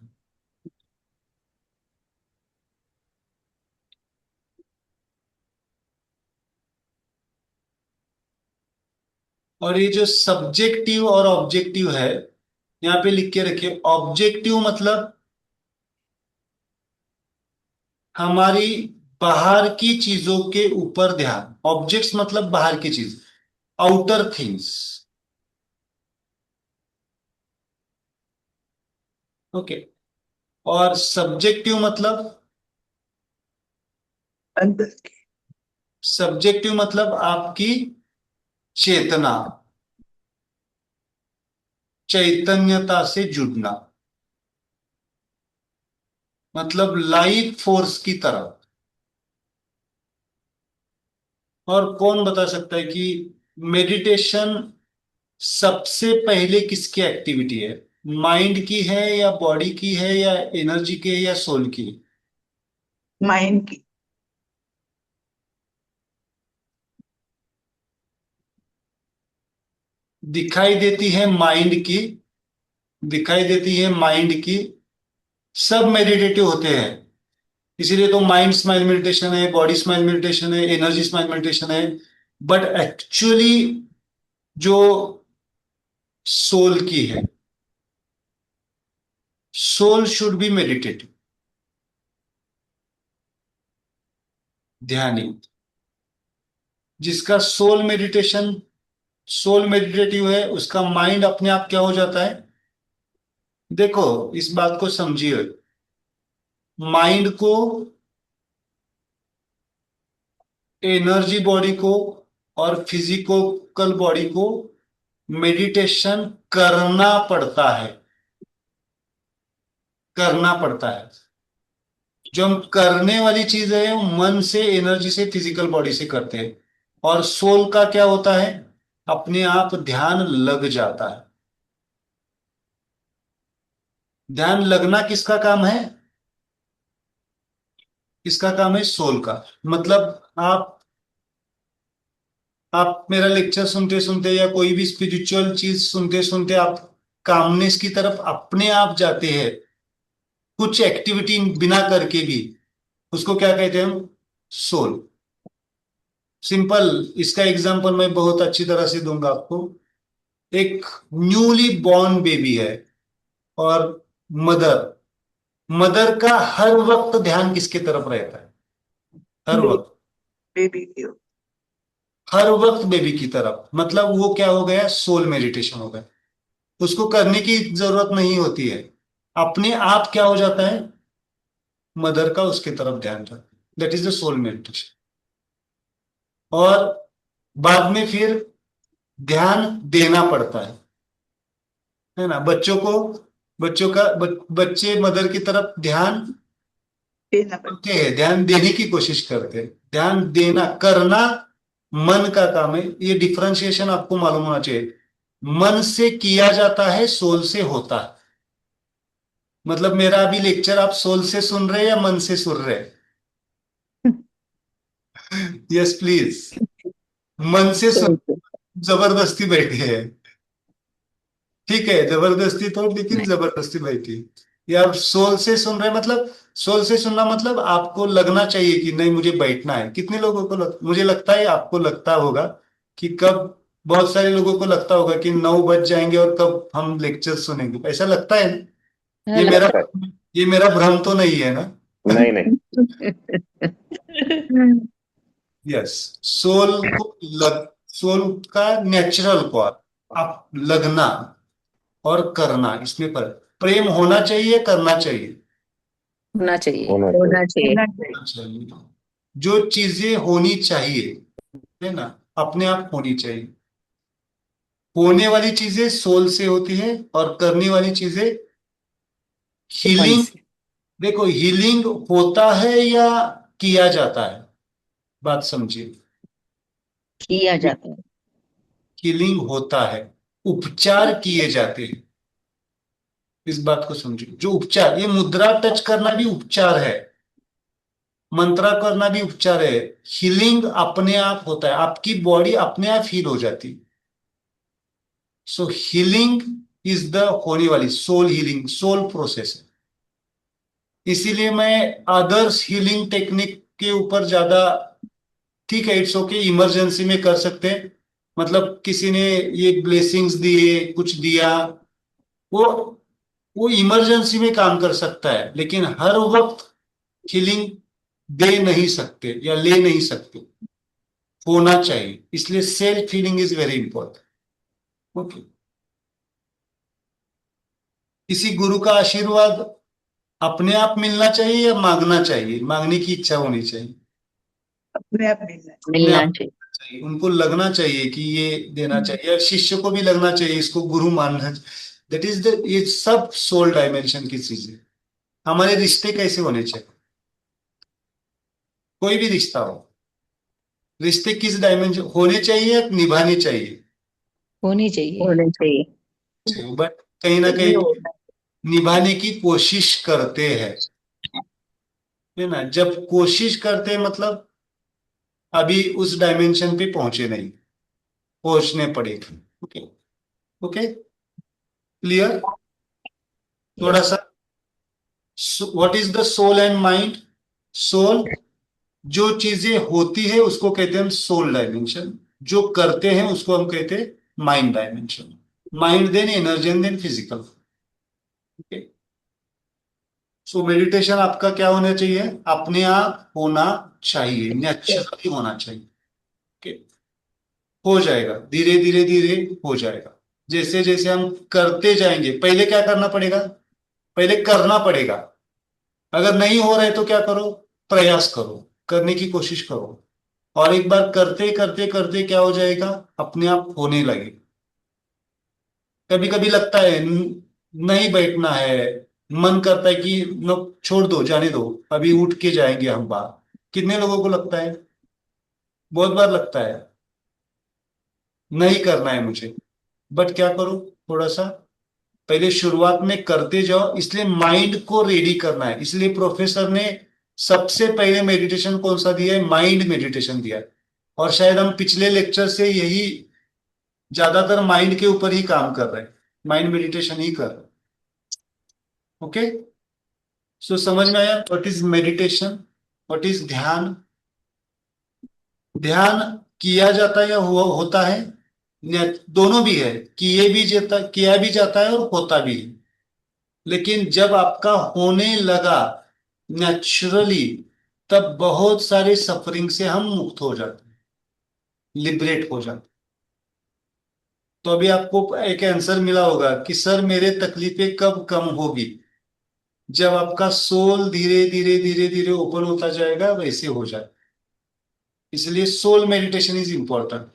Speaker 1: और ये जो सब्जेक्टिव और ऑब्जेक्टिव है, यहाँ पे लिख के रखिए। ऑब्जेक्टिव मतलब हमारी बाहर की चीजों के ऊपर ध्यान। ऑब्जेक्ट्स मतलब बाहर की चीज, आउटर थिंग्स। ओके। और सब्जेक्टिव मतलब,
Speaker 3: अंदर की।
Speaker 1: सब्जेक्टिव मतलब आपकी चेतना, चैतन्यता से जुड़ना, मतलब लाइफ फोर्स की तरह। और कौन बता सकता है कि मेडिटेशन सबसे पहले किसकी एक्टिविटी है? माइंड की है या बॉडी की है या एनर्जी की है या सोल की?
Speaker 3: माइंड की।
Speaker 1: दिखाई देती है माइंड की, दिखाई देती है माइंड की। सब मेडिटेटिव होते हैं, इसीलिए तो माइंड स्माइल मेडिटेशन है, बॉडी स्माइल मेडिटेशन है, एनर्जी स्माइल मेडिटेशन है। बट एक्चुअली जो सोल की है, सोल शुड बी मेडिटेटिव, ध्यानी। जिसका सोल मेडिटेटिव है, उसका माइंड अपने आप क्या हो जाता है? देखो, इस बात को समझिए। माइंड को, एनर्जी बॉडी को और फिजिकल बॉडी को मेडिटेशन करना पड़ता है, करना पड़ता है। जो हम करने वाली चीज है वो मन से, एनर्जी से, फिजिकल बॉडी से करते हैं। और सोल का क्या होता है? अपने आप ध्यान लग जाता है। ध्यान लगना किसका काम है? इसका काम है सोल का। मतलब आप मेरा लेक्चर सुनते सुनते या कोई भी स्पिरिचुअल चीज सुनते सुनते आप कामनेस की तरफ अपने आप जाते हैं, कुछ एक्टिविटी बिना करके भी। उसको क्या कहते हैं हम? सोल। सिंपल, इसका एग्जांपल मैं बहुत अच्छी तरह से दूंगा आपको। एक न्यूली बॉर्न बेबी है, और मदर मदर का हर वक्त ध्यान किसके तरफ रहता है? हर वक्त,
Speaker 3: बेबी की।
Speaker 1: हर वक्त बेबी की तरफ। मतलब वो क्या हो गया? सोल मेडिटेशन हो गया। उसको करने की जरूरत नहीं होती है, अपने आप क्या हो जाता है? मदर का उसके तरफ ध्यान जाता है। That is the soul meditation. और बाद में फिर ध्यान देना पड़ता है ना? बच्चों को, बच्चे मदर की तरफ ध्यान
Speaker 3: देना
Speaker 1: करते हैं, ध्यान देने की कोशिश करते हैं। ध्यान देना, करना मन का काम है। ये डिफरेंशिएशन आपको मालूम होना चाहिए। मन से किया जाता है, सोल से होता है। मतलब मेरा अभी लेक्चर आप सोल से सुन रहे हैं या मन से सुन रहे हैं? Yes please. मन से सुन, जबरदस्ती बैठे हैं। ठीक है, जबरदस्ती तो, लेकिन
Speaker 4: नहीं,
Speaker 1: जबरदस्ती बैठी। या आप सोल से सुन रहे हैं, मतलब सोल से सुनना मतलब आपको लगना चाहिए कि नहीं मुझे बैठना है। कितने लोगों को मुझे लगता है आपको लगता होगा कि कब, बहुत सारे लोगों को लगता होगा कि 9 बज जाएंगे और कब हम लेक्चर सुनेंगे, ऐसा लगता है ना? ये मेरा
Speaker 5: लगता है।
Speaker 1: ये मेरा भ्रम तो नहीं है ना?
Speaker 5: नहीं नहीं।
Speaker 1: यस। सोल को सोल का नेचुरल कॉल, आप लगना और करना, इसमें पर प्रेम होना चाहिए, करना चाहिए।
Speaker 4: होना चाहिए।
Speaker 5: होना चाहिए।
Speaker 4: होना चाहिए।
Speaker 3: होना चाहिए।
Speaker 1: चाहिए। जो चीजें होनी चाहिए, है ना, अपने आप होनी चाहिए। होने वाली चीजें सोल से होती है, और करने वाली चीजें
Speaker 4: मन
Speaker 1: हीलिंग।
Speaker 4: से
Speaker 1: देखो, हीलिंग होता है या किया जाता है? बात समझिए।
Speaker 4: किया जाता है।
Speaker 1: हीलिंग होता है, उपचार किए जाते हैं। इस बात को समझिए। जो उपचार, ये मुद्रा टच करना भी उपचार है, मंत्रा करना भी उपचार है। हीलिंग अपने आप होता है, आपकी बॉडी अपने आप हील हो जाती है। सो हीलिंग इज द होने वाली सोल हीलिंग, सोल प्रोसेस है। इसीलिए मैं अदर्स हीलिंग टेक्निक के ऊपर ज्यादा, ठीक है इट्स ओके, इमरजेंसी में कर सकते हैं, मतलब किसी ने ये ब्लेसिंग्स दिए, कुछ दिया, वो वो इमरजेंसी में काम कर सकता है, लेकिन हर वक्त हीलिंग दे नहीं सकते या ले नहीं सकते, होना चाहिए। इसलिए self healing is very important. Okay. किसी गुरु का आशीर्वाद अपने आप मिलना चाहिए या मांगना चाहिए? मांगने की इच्छा होनी चाहिए।
Speaker 3: अपने आप मिलना चाहिए।
Speaker 1: अपने
Speaker 4: मिलना
Speaker 1: आप
Speaker 4: चाहिए।
Speaker 1: चाहिए, उनको लगना चाहिए कि ये देना चाहिए, या शिष्य को भी लगना चाहिए इसको गुरु मानना। दैट इज द, ये सब सोल डायमेंशन की चीजें। हमारे रिश्ते कैसे होने चाहिए? कोई भी रिश्ता हो, रिश्ते किस डायमेंशन होने चाहिए या निभाने चाहिए?
Speaker 2: होनी चाहिए।
Speaker 4: होना चाहिए।
Speaker 1: बट कहीं ना
Speaker 4: कुछ भी
Speaker 1: कहीं
Speaker 4: होना।
Speaker 1: निभाने की कोशिश करते हैं, है ना? जब कोशिश करते हैं मतलब अभी उस डायमेंशन पे पहुंचे नहीं, पहुंचने पड़ेगा। ओके। Okay, clear? थोड़ा
Speaker 2: Yes.
Speaker 1: सा, what is the soul and mind? Soul, जो चीजें होती है उसको कहते हैं हम सोल डायमेंशन, जो करते हैं उसको हम कहते हैं mind dimension. Mind then energy and then physical. Okay. So meditation आपका क्या होना चाहिए? अपने आप होना चाहिए, नेचुरली होना चाहिए। ओके। हो जाएगा, धीरे धीरे धीरे हो जाएगा। जैसे जैसे हम करते जाएंगे, पहले क्या करना पड़ेगा? पहले करना पड़ेगा। अगर नहीं हो रहा है तो क्या करो? प्रयास करो, करने की कोशिश करो, और एक बार करते करते करते क्या हो जाएगा? अपने आप होने लगे। कभी कभी लगता है नहीं बैठना है, मन करता है कि नो, छोड़ दो, जाने दो, अभी उठ के जाएंगे हम बाहर। कितने लोगों को लगता है? बहुत बार लगता है नहीं करना है मुझे। बट क्या करो, थोड़ा सा पहले शुरुआत में करते जाओ। इसलिए माइंड को रेडी करना है। इसलिए प्रोफेसर ने सबसे पहले मेडिटेशन कौन सा दिया है? माइंड मेडिटेशन दिया है। और शायद हम पिछले लेक्चर से यही ज्यादातर माइंड के ऊपर ही काम कर रहे हैं, माइंड मेडिटेशन ही कर रहे हैं। ओके। सो समझ में आया what is meditation, what is ध्यान? ध्यान किया जाता है या हुआ होता है? दोनों भी है, किया भी जाता है और होता भी है। लेकिन जब आपका होने लगा नेचुरली, तब बहुत सारे सफरिंग से हम मुक्त हो जाते हैं, लिबरेट हो जाते हैं। तो अभी आपको एक आंसर मिला होगा कि सर मेरे तकलीफें कब कम होगी? जब आपका सोल धीरे धीरे धीरे धीरे ओपन होता जाएगा, वैसे हो जाए। इसलिए soul meditation is important.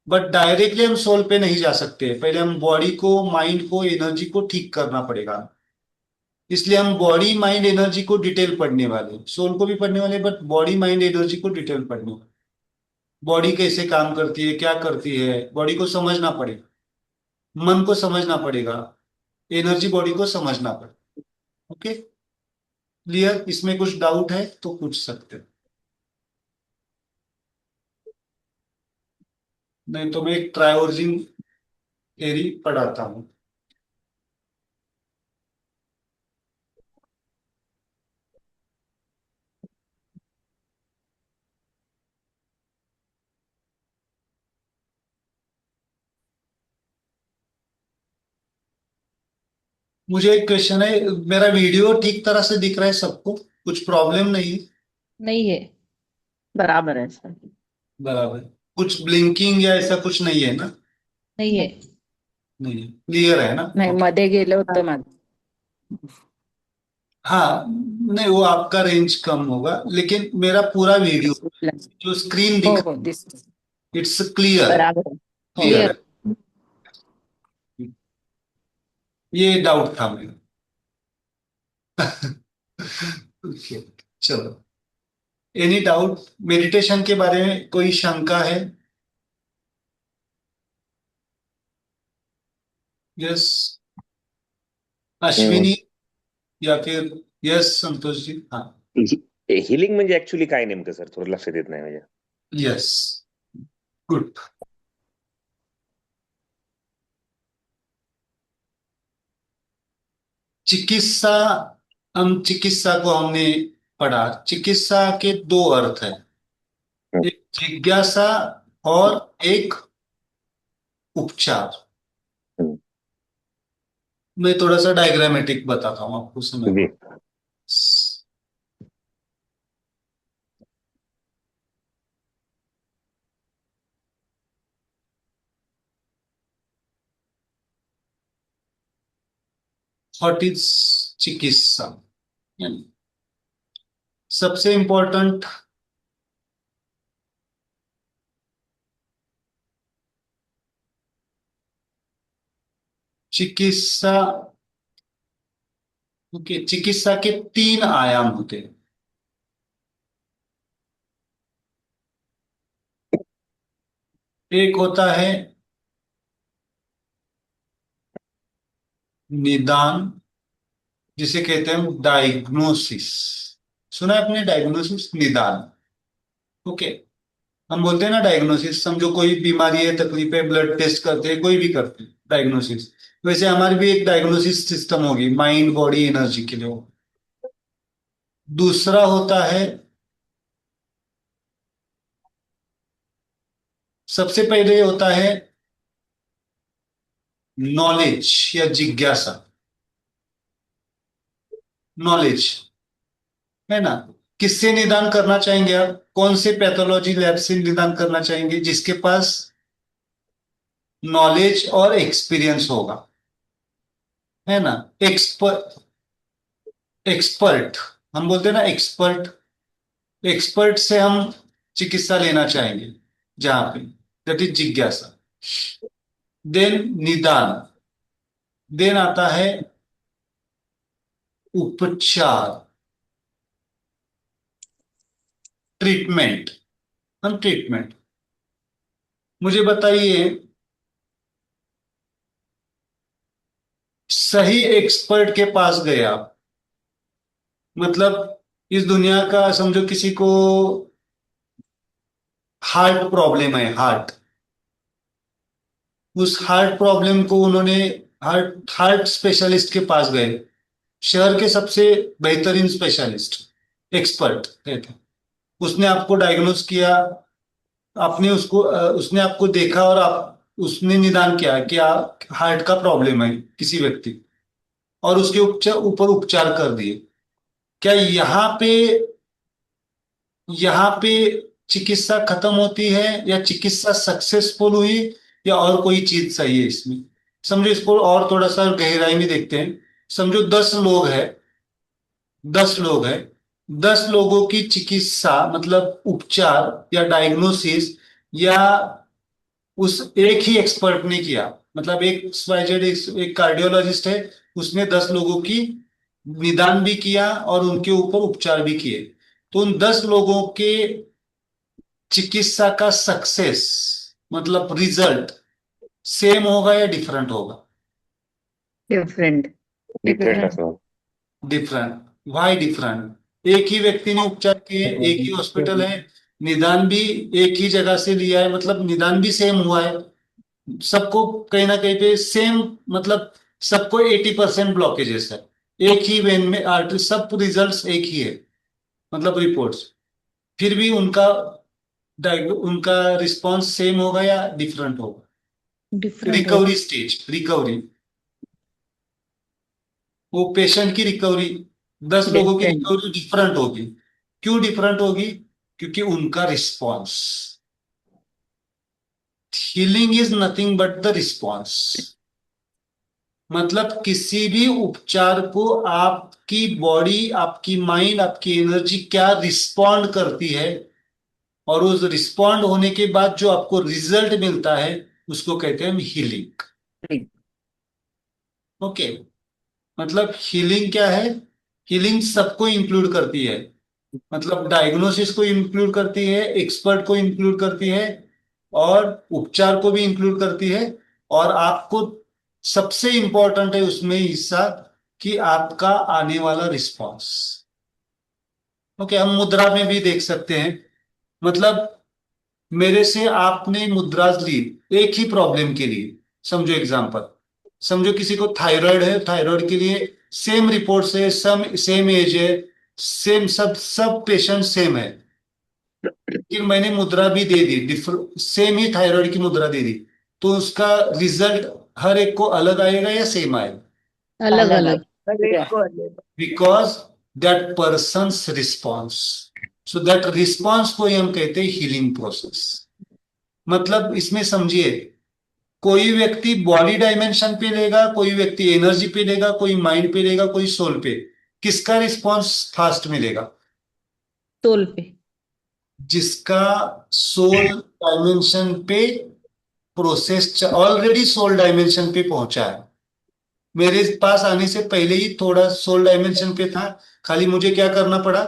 Speaker 1: But directly हम सोल पे नहीं जा सकते, पहले हम बॉडी को, माइंड को, एनर्जी को ठीक करना पड़ेगा। इसलिए हम बॉडी माइंड एनर्जी को डिटेल पढ़ने वाले, सोल को भी पढ़ने वाले, बट बॉडी माइंड एनर्जी को डिटेल पढ़ने वाले। बॉडी कैसे काम करती है, क्या करती है, बॉडी को समझना पड़ेगा, मन को समझना पड़ेगा, एनर्जी बॉडी को समझना पड़ेगा। Okay, clear? इसमें कुछ डाउट है तो पूछ सकते हैं, नहीं तो मैं एक ट्रायोर्जिंग थ्योरी पढ़ाता हूँ। मुझे एक क्वेश्चन है, मेरा वीडियो ठीक तरह से दिख रहा है सबको? कुछ प्रॉब्लम नहीं है?
Speaker 2: नहीं है।
Speaker 4: बराबर है सर।
Speaker 1: बराबर। कुछ ब्लिंकिंग या ऐसा कुछ नहीं है ना?
Speaker 2: नहीं है।
Speaker 1: नहीं है, क्लियर है ना?
Speaker 4: नाही
Speaker 1: ओके।
Speaker 4: मध्ये गेलं होतं माझं.
Speaker 1: हाँ, नहीं वो आपका रेंज कम होगा, लेकिन मेरा पूरा वीडियो जो स्क्रीन
Speaker 4: हो
Speaker 1: दिख,
Speaker 4: हो दिसत.
Speaker 1: इट्स क्लियर,
Speaker 4: बराबर आहे. हो.
Speaker 1: Clear
Speaker 2: clear.
Speaker 1: है। ये डाउट था मेरा। ओके, चलो। एनी डाउट मेडिटेशन के बारे में? कोई शंका है? यस अश्विनी, या फिर यस संतोष जी? हाँ,
Speaker 5: हिलिंग म्हणजे ऍक्च्युली काय नेमकं सर? थोडं लक्षात येत नाही म्हणजे.
Speaker 1: Yes, good. चिकित्सा, हम चिकित्सा को हमने पढ़ा। चिकित्सा के दो अर्थ हैं, एक जिज्ञासा और एक उपचार।
Speaker 5: हम्म।
Speaker 1: मैं थोड़ा सा डायग्रामेटिक बताता हूँ आपको समझ
Speaker 5: जी।
Speaker 1: व्हाट इज चिकित्सा? यानी सबसे इंपॉर्टेंट चिकित्सा, ओके, चिकित्सा के तीन आयाम होते हैं। एक होता है निदान, जिसे कहते हैं डायग्नोसिस। सुना है आपने डायग्नोसिस, निदान? ओके। हम बोलते हैं ना डायग्नोसिस, समझो कोई बीमारी है, तकलीफ है, ब्लड टेस्ट करते हैं, कोई भी करते हैं डायग्नोसिस। वैसे हमारी भी एक डायग्नोसिस सिस्टम होगी, माइंड बॉडी एनर्जी के लिए। दूसरा होता है, सबसे पहले होता है नॉलेज या जिज्ञासा। नॉलेज है ना, किससे निदान करना चाहेंगे आप? कौन से पैथोलॉजी लैब से निदान करना चाहेंगे? जिसके पास नॉलेज और एक्सपीरियंस होगा, है ना। एक्सपर्ट, एक्सपर्ट हम बोलते हैं ना, एक्सपर्ट। एक्सपर्ट से हम चिकित्सा लेना चाहेंगे, जहां पे दैट इज जिज्ञासा। देन निदान, देन आता है उपचार, ट्रीटमेंट। हम ट्रीटमेंट, मुझे बताइए, सही एक्सपर्ट के पास गए आप, मतलब इस दुनिया का समझो किसी को हार्ट प्रॉब्लम है, हार्ट, उस हार्ट प्रॉब्लम को उन्होंने हार्ट हार्ट स्पेशलिस्ट के पास गए, शहर के सबसे बेहतरीन स्पेशलिस्ट, एक्सपर्ट कहते हैं। उसने आपको डायग्नोस किया, आपने उसने आपको देखा और आप उसने निदान किया कि हार्ट का प्रॉब्लम है किसी व्यक्ति, और उसके ऊपर उपचार कर दिए। क्या यहाँ पे चिकित्सा खत्म होती है, या चिकित्सा सक्सेसफुल हुई, या और कोई चीज सही है इसमें? समझो इसको और थोड़ा सा गहराई में देखते हैं। समझो 10 लोग हैं, 10 लोग हैं, 10 लोगों की चिकित्सा मतलब उपचार या डायग्नोसिस, या उस एक ही एक्सपर्ट ने किया। मतलब एक XYZ, एक कार्डियोलॉजिस्ट है, उसने 10 लोगों की निदान भी किया और उनके ऊपर उपचार भी किए। तो उन 10 लोगों के चिकित्सा का सक्सेस मतलब रिजल्ट सेम होगा या डिफरेंट होगा?
Speaker 4: डिफरेंट।
Speaker 5: Different
Speaker 2: Different.
Speaker 5: असणार.
Speaker 1: डिफरेंट। Why different? एक ही व्यक्ति ने उपचार किए, एक ही हॉस्पिटल है, निदान भी एक ही जगह से लिया है, मतलब निदान भी सेम हुआ है। सबको कहीं ना कहीं पे सेम, मतलब सबको 80% ब्लॉकेजेस है, एक ही वेन में आर्टरी, सब रिजल्ट्स एक ही है, मतलब रिपोर्ट्स। फिर भी उनका रिस्पॉन्स सेम होगा या डिफरेंट होगा?
Speaker 2: Different होगा।
Speaker 1: रिकवरी स्टेज, रिकवरी, वो पेशेंट की रिकवरी, 10 लोगों की
Speaker 4: डिफरेंट।
Speaker 1: रिकवरी डिफरेंट होगी। क्यों डिफरेंट होगी? क्योंकि उनका response, healing is nothing but the response. मतलब किसी भी उपचार को आपकी बॉडी, आपकी माइंड, आपकी एनर्जी क्या रिस्पॉन्ड करती है, और उस रिस्पॉन्ड होने के बाद जो आपको रिजल्ट मिलता है, उसको कहते हैं हम हीलिंग। ओके। मतलब हीलिंग क्या है? हीलिंग सबको इंक्लूड करती है, मतलब डायग्नोसिस को इंक्लूड करती है, एक्सपर्ट को इंक्लूड करती है, और उपचार को भी इंक्लूड करती है। और आपको सबसे इंपॉर्टेंट है उसमें हिस्सा कि आपका आने वाला रिस्पॉन्स। ओके, हम मुद्रा में भी देख सकते हैं। मतलब मेरे से आपने मुद्राज ली एक ही प्रॉब्लम के लिए, समझो एग्जांपल, समझो किसी को थायराइड है, थायराइड के लिए सेम रिपोर्ट है, सेम एज है, सेम, सब पेशेंट सेम है, लेकिन मैंने मुद्रा भी दे दी, सेम ही थायराइड की मुद्रा दे दी, तो उसका रिजल्ट हर एक को अलग आएगा या सेम आएगा?
Speaker 2: अलग
Speaker 4: अलग
Speaker 2: अलग
Speaker 3: हर एक को अलग।
Speaker 1: Because that persons response, so that response को ही हम कहते हैं हीलिंग प्रोसेस। मतलब इसमें समझिए, कोई व्यक्ति बॉडी डायमेंशन पे लेगा, कोई व्यक्ति एनर्जी पे लेगा, कोई माइंड पे लेगा, कोई सोल पे। किसका रिस्पॉन्स फास्ट मिलेगा?
Speaker 2: सोल पे।
Speaker 1: जिसका सोल डायमेंशन पे प्रोसेस ऑलरेडी सोल डायमेंशन पे पहुंचा है। मेरे पास आने से पहले ही थोड़ा सोल डायमेंशन पे था, खाली मुझे क्या करना पड़ा,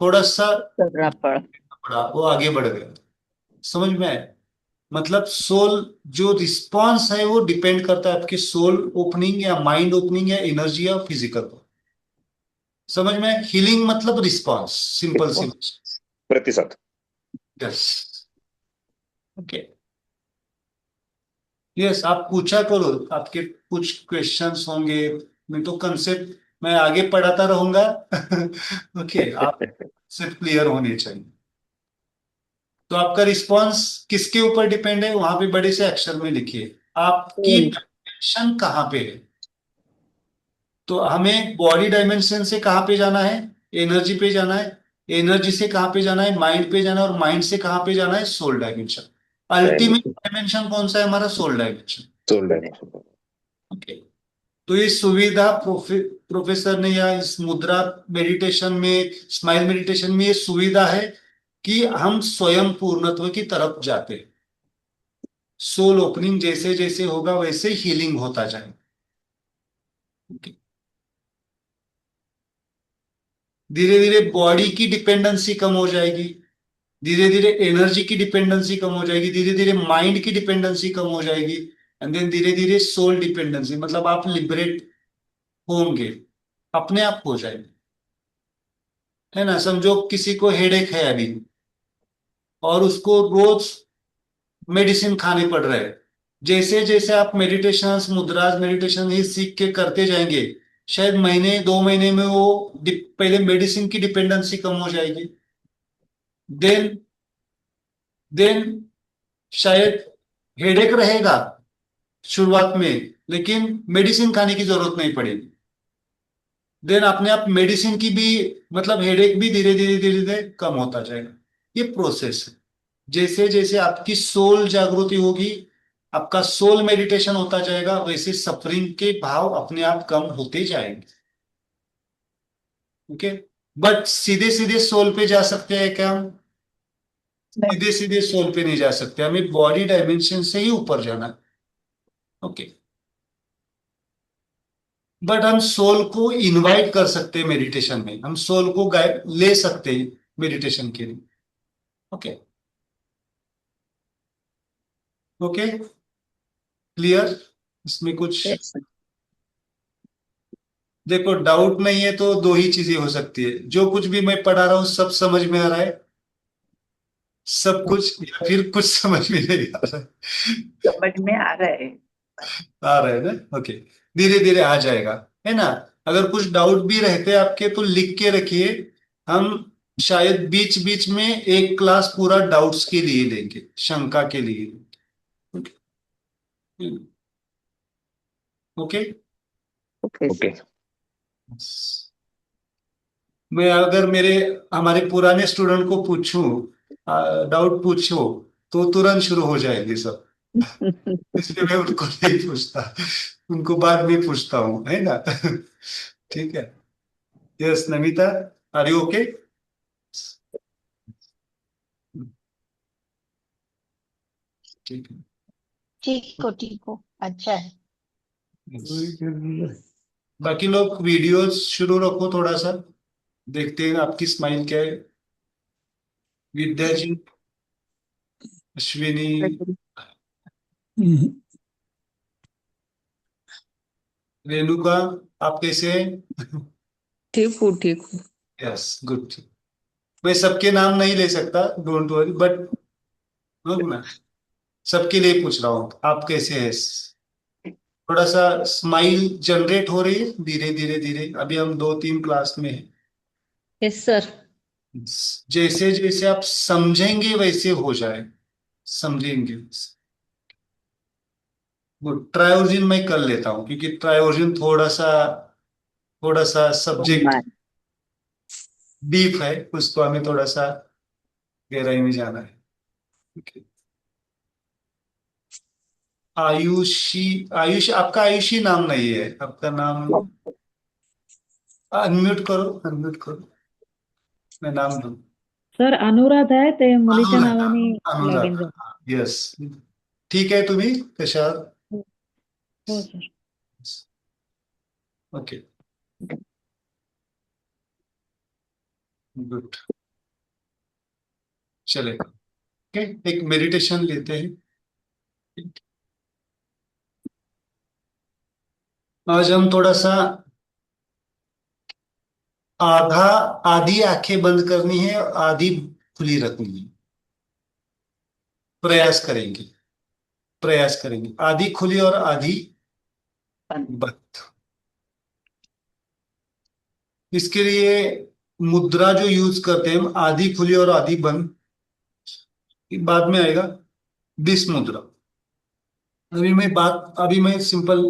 Speaker 1: थोड़ा सा
Speaker 4: करना पड़ा।
Speaker 1: पड़ा, वो आगे बढ़ गया। समझ में आया? मतलब सोल जो रिस्पॉन्स है वो डिपेंड करता है आपके सोल ओपनिंग या माइंड ओपनिंग या एनर्जी या फिजिकल पर। समझ में? हीलिंग मतलब रिस्पॉन्स, सिंपल सिंपल।
Speaker 5: प्रतिशत।
Speaker 1: यस। ओके। यस, आप पूछा करो, आपके कुछ क्वेश्चंस होंगे। मैं तो कंसेप्ट मैं आगे पढ़ाता रहूंगा। ओके, आप सिर्फ क्लियर होने चाहिए। तो आपका रिस्पॉन्स किसके ऊपर डिपेंड है, वहां पे बड़े से अक्षर में लिखिए आपकी डायमेंशन कहाँ पे है। तो हमें बॉडी डायमेंशन से कहाँ पे जाना है? एनर्जी पे जाना है। एनर्जी से कहाँ पे जाना है? माइंड पे जाना है। और माइंड से कहाँ पे जाना है? Soul dimension. अल्टीमेट डायमेंशन कौन सा है हमारा? Soul dimension.
Speaker 5: Soul dimension.
Speaker 1: Okay. तो ये सुविधा प्रोफेसर ने, या इस मुद्रा मेडिटेशन में, स्माइल मेडिटेशन में, ये सुविधा है कि हम स्वयं पूर्णत्व की तरफ जाते हैं। सोल ओपनिंग जैसे जैसे होगा वैसे हीलिंग होता जाए। धीरे धीरे बॉडी की डिपेंडेंसी कम हो जाएगी, धीरे धीरे एनर्जी की डिपेंडेंसी कम हो जाएगी, धीरे धीरे माइंड की डिपेंडेंसी कम हो जाएगी, एंड देन धीरे धीरे सोल डिपेंडेंसी, मतलब आप लिबरेट होंगे, अपने आप हो जाएंगे। है ना? समझो किसी को हेडेक है अभी, और उसको रोज मेडिसिन खाने पड़ रहे हैं। जैसे जैसे आप मेडिटेशन, मुद्राज मेडिटेशन ही सीख के करते जाएंगे, शायद महीने 2 महीने में वो पहले मेडिसिन की डिपेंडेंसी कम हो जाएगी। देन देन शायद हेडेक रहेगा शुरुआत में, लेकिन मेडिसिन खाने की जरूरत नहीं पड़ेगी। देन अपने आप मेडिसिन की भी, मतलब हेडेक भी धीरे धीरे धीरे धीरे कम होता जाएगा। ये प्रोसेस है। जैसे जैसे आपकी सोल जागृति होगी, आपका सोल मेडिटेशन होता जाएगा, वैसे सफरिंग के भाव अपने आप कम होते जाएंगे। ओके। बट सीधे सीधे सोल पे जा सकते हैं क्या हम?
Speaker 3: नहीं।
Speaker 1: सीधे सीधे सोल पे नहीं जा सकते, हमें बॉडी डायमेंशन से ही ऊपर जाना है। ओके। बट हम सोल को इनवाइट कर सकते हैं मेडिटेशन में, हम सोल को ले सकते हैं मेडिटेशन के लिए। ओके। Okay, clear? इसमें कुछ
Speaker 4: Yes.
Speaker 1: देखो, डाउट नहीं है तो दो ही चीजें हो सकती है, जो कुछ भी मैं पढ़ा रहा हूं सब समझ में आ रहा है सब कुछ, या फिर कुछ समझ में नहीं आ रहा है।
Speaker 3: समझ में आ रहा है।
Speaker 1: आ रहा है ना? ओके। धीरे धीरे आ जाएगा, है ना? अगर कुछ डाउट भी रहते हैं आपके तो लिख के रखिए, हम शायद बीच बीच में एक क्लास पूरा डाउट्स के लिए लेंगे, शंका के लिए। ओके।
Speaker 4: Okay,
Speaker 5: okay.
Speaker 4: sir.
Speaker 1: मैं अगर मेरे हमारे पुराने स्टूडेंट को पूछूं, डाउट पूछो, तो तुरंत शुरू हो जाएगी सब। इसलिए मैं उनको नहीं पूछता, उनको बाद में पूछता हूँ, है ना? ठीक है। Yes Namita, are you okay? ठीक है।
Speaker 2: ठीक हो अच्छा है।
Speaker 1: Yes. बाकी लोग वीडियोस शुरू रखो थोड़ा सा, देखते हैं आपकी स्माइल क्या है। विद्या जी, अश्विनी, रेणुका, आप कैसे हैं?
Speaker 4: ठीक हूँ।
Speaker 1: Yes, good. मैं सबके नाम नहीं ले सकता, डोंट वरी, बट ना, सबके लिए पूछ रहा हूँ आप कैसे हैं। थोड़ा सा स्माइल जनरेट हो रही है धीरे धीरे धीरे, अभी हम 2-3 क्लास में हैं।
Speaker 2: Yes sir.
Speaker 1: जैसे जैसे आप समझेंगे वैसे हो जाए, समझेंगे। गुड। ट्रायोजिन मैं कर लेता हूँ क्योंकि ट्रायोजिन थोड़ा सा सब्जेक्ट
Speaker 4: मान
Speaker 1: डीप है, उसको हमें थोड़ा सा गहराई में जाना है। Okay. आयुषी, आयुष आपका आयुषी नाम नहीं है, आपका नाम अनम्यूट करो, मैं नाम दूं।
Speaker 6: सर अनुराधा आहे ते मुलीच्या
Speaker 1: अनुराधा,
Speaker 6: नावाने लॉग इन
Speaker 1: अनुराधा,
Speaker 6: झालं.
Speaker 1: यस। ठीक आहे, तुम्ही कशा?
Speaker 6: हो हो सर.
Speaker 1: ओके, गुड, चलेगा। ओके, एक मेडिटेशन लेते हैं। आज हम थोड़ा सा आधा आधी आंखें बंद करनी है और आधी खुली रखनी है। प्रयास करेंगे, प्रयास करेंगे, आधी खुली और आधी बंद। इसके लिए मुद्रा जो यूज करते हैं हम, आधी खुली और आधी बंद, बाद में आएगा दिस मुद्रा। अभी मैं सिंपल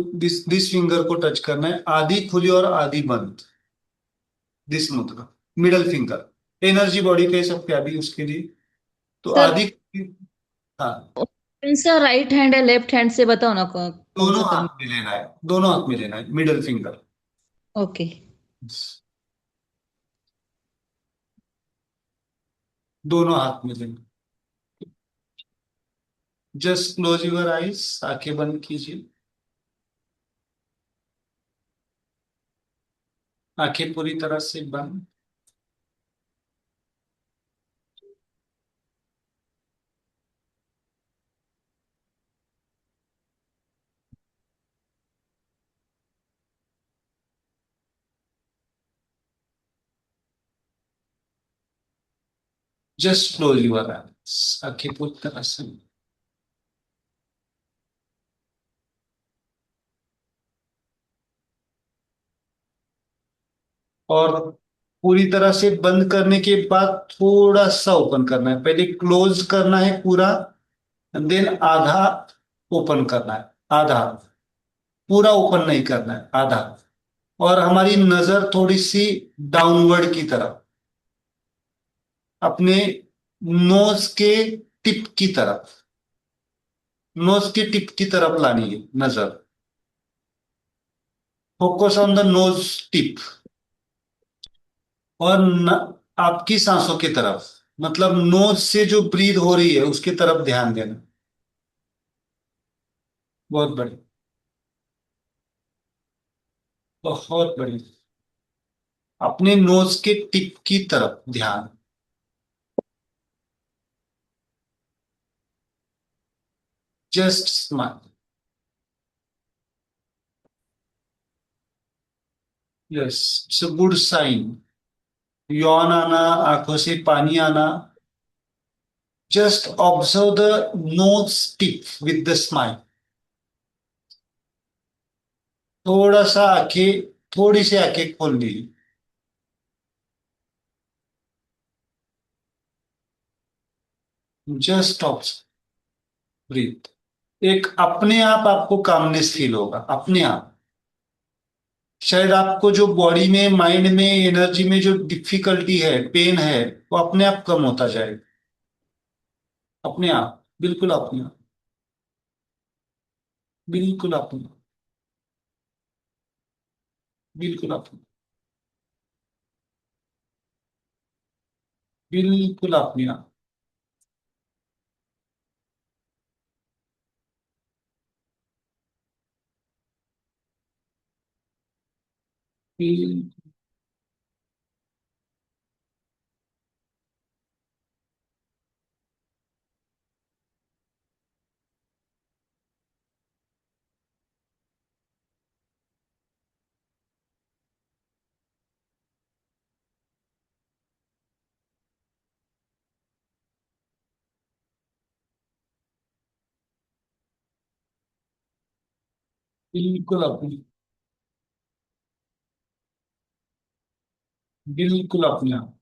Speaker 1: दिस फिंगर को टच करना है, आधी खुली और आधी बंद, दिस मुद्रा, मिडल फिंगर, एनर्जी बॉडी कह सकते हैं अभी उसके लिए। तो
Speaker 2: सर
Speaker 1: आधी, हाँ,
Speaker 2: कौन सा राइट हैंड है लेफ्ट हैंड से बताओ ना कौन
Speaker 1: दोनों
Speaker 2: सा करना.
Speaker 1: हाथ में लेना है, दोनों हाथ में लेना है, मिडल फिंगर।
Speaker 2: ओके.
Speaker 1: दोनों हाथ में लेना। जस्ट क्लोज यूर आईज, आंखें बंद कीजिए, आंखें पूरी तरह से बंद। जस्ट क्लोज यूर आईज, आंखें पूरी तरह से। और पूरी तरह से बंद करने के बाद थोड़ा सा ओपन करना है, पहले क्लोज करना है पूरा, देन आधा ओपन करना है, आधा, पूरा ओपन नहीं करना है, आधा। और हमारी नजर थोड़ी सी डाउनवर्ड की तरफ, अपने नोज के टिप की तरफ, नोज के टिप की तरफ लानी है नजर। Focus on the nose tip. और आपकी सांसों की तरफ, मतलब नोज से जो ब्रीद हो रही है उसकी तरफ ध्यान देना। बहुत बढ़िया, बहुत बढ़िया। अपने नोज के टिप की तरफ ध्यान। Just smile, yes, it's a good sign. यौन आना, आंखों से पानी आना, just observe the nose tip with the smile. थोड़ा सा आंखें, थोड़ी सी आंखें खोल ली, जस्ट ऑब्जर्व, ब्रीथ। एक अपने आप आपको कामनेस फील होगा, अपने आप। शायद आपको जो बॉडी में, माइंड में, एनर्जी में जो डिफिकल्टी है, पेन है, वो अपने आप कम होता जाएगा, अपने आप, बिल्कुल अपने आप, बिल्कुल अपने आप, बिल्कुल अपने आप, बिल्कुल अपने आप। बिल- बिल्कुल अपने, बिल्कुल अपने आप,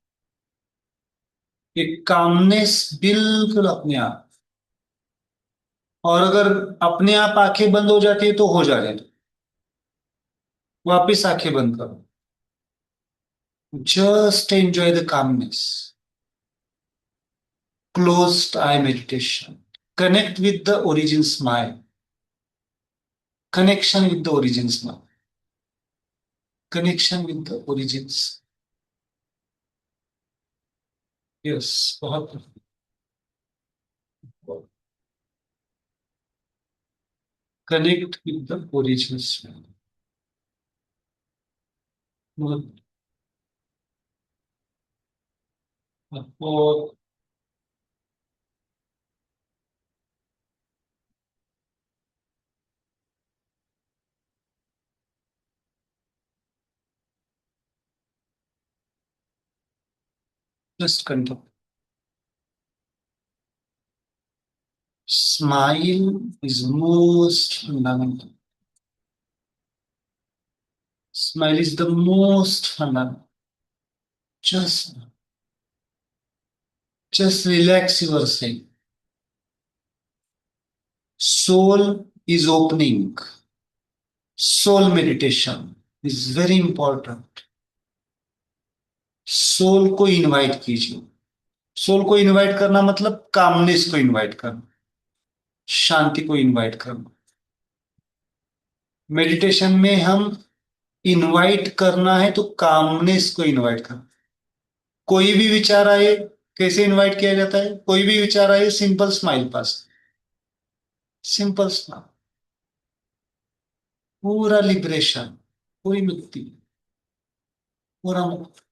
Speaker 1: एक कामनेस बिल्कुल अपने आप। और अगर अपने आप आंखें बंद हो जाती है तो हो जाने दो, वापिस आंखें बंद करो। Just enjoy the calmness, closed eye meditation, connect with the origin smile, connection with the origin smile, connection with the origins. Yes, बहुत connect with the origin smile. और just control. Smile is most fundamental. Smile is the most fundamental. Just, just relax yourself. Soul is opening. Soul meditation is very important. Soul को invite कीजिए। Soul को invite करना मतलब calmness को invite करना, शांति को invite करना। मेडिटेशन में हम इनवाइट करना है तो कामनेस को इनवाइट करना। कोई भी विचार आए, कैसे इनवाइट किया जाता है? कोई भी विचार आए, simple smile pass, simple smile, पूरा लिबरेशन, पूरी मुक्ति, पूरा मुक्त,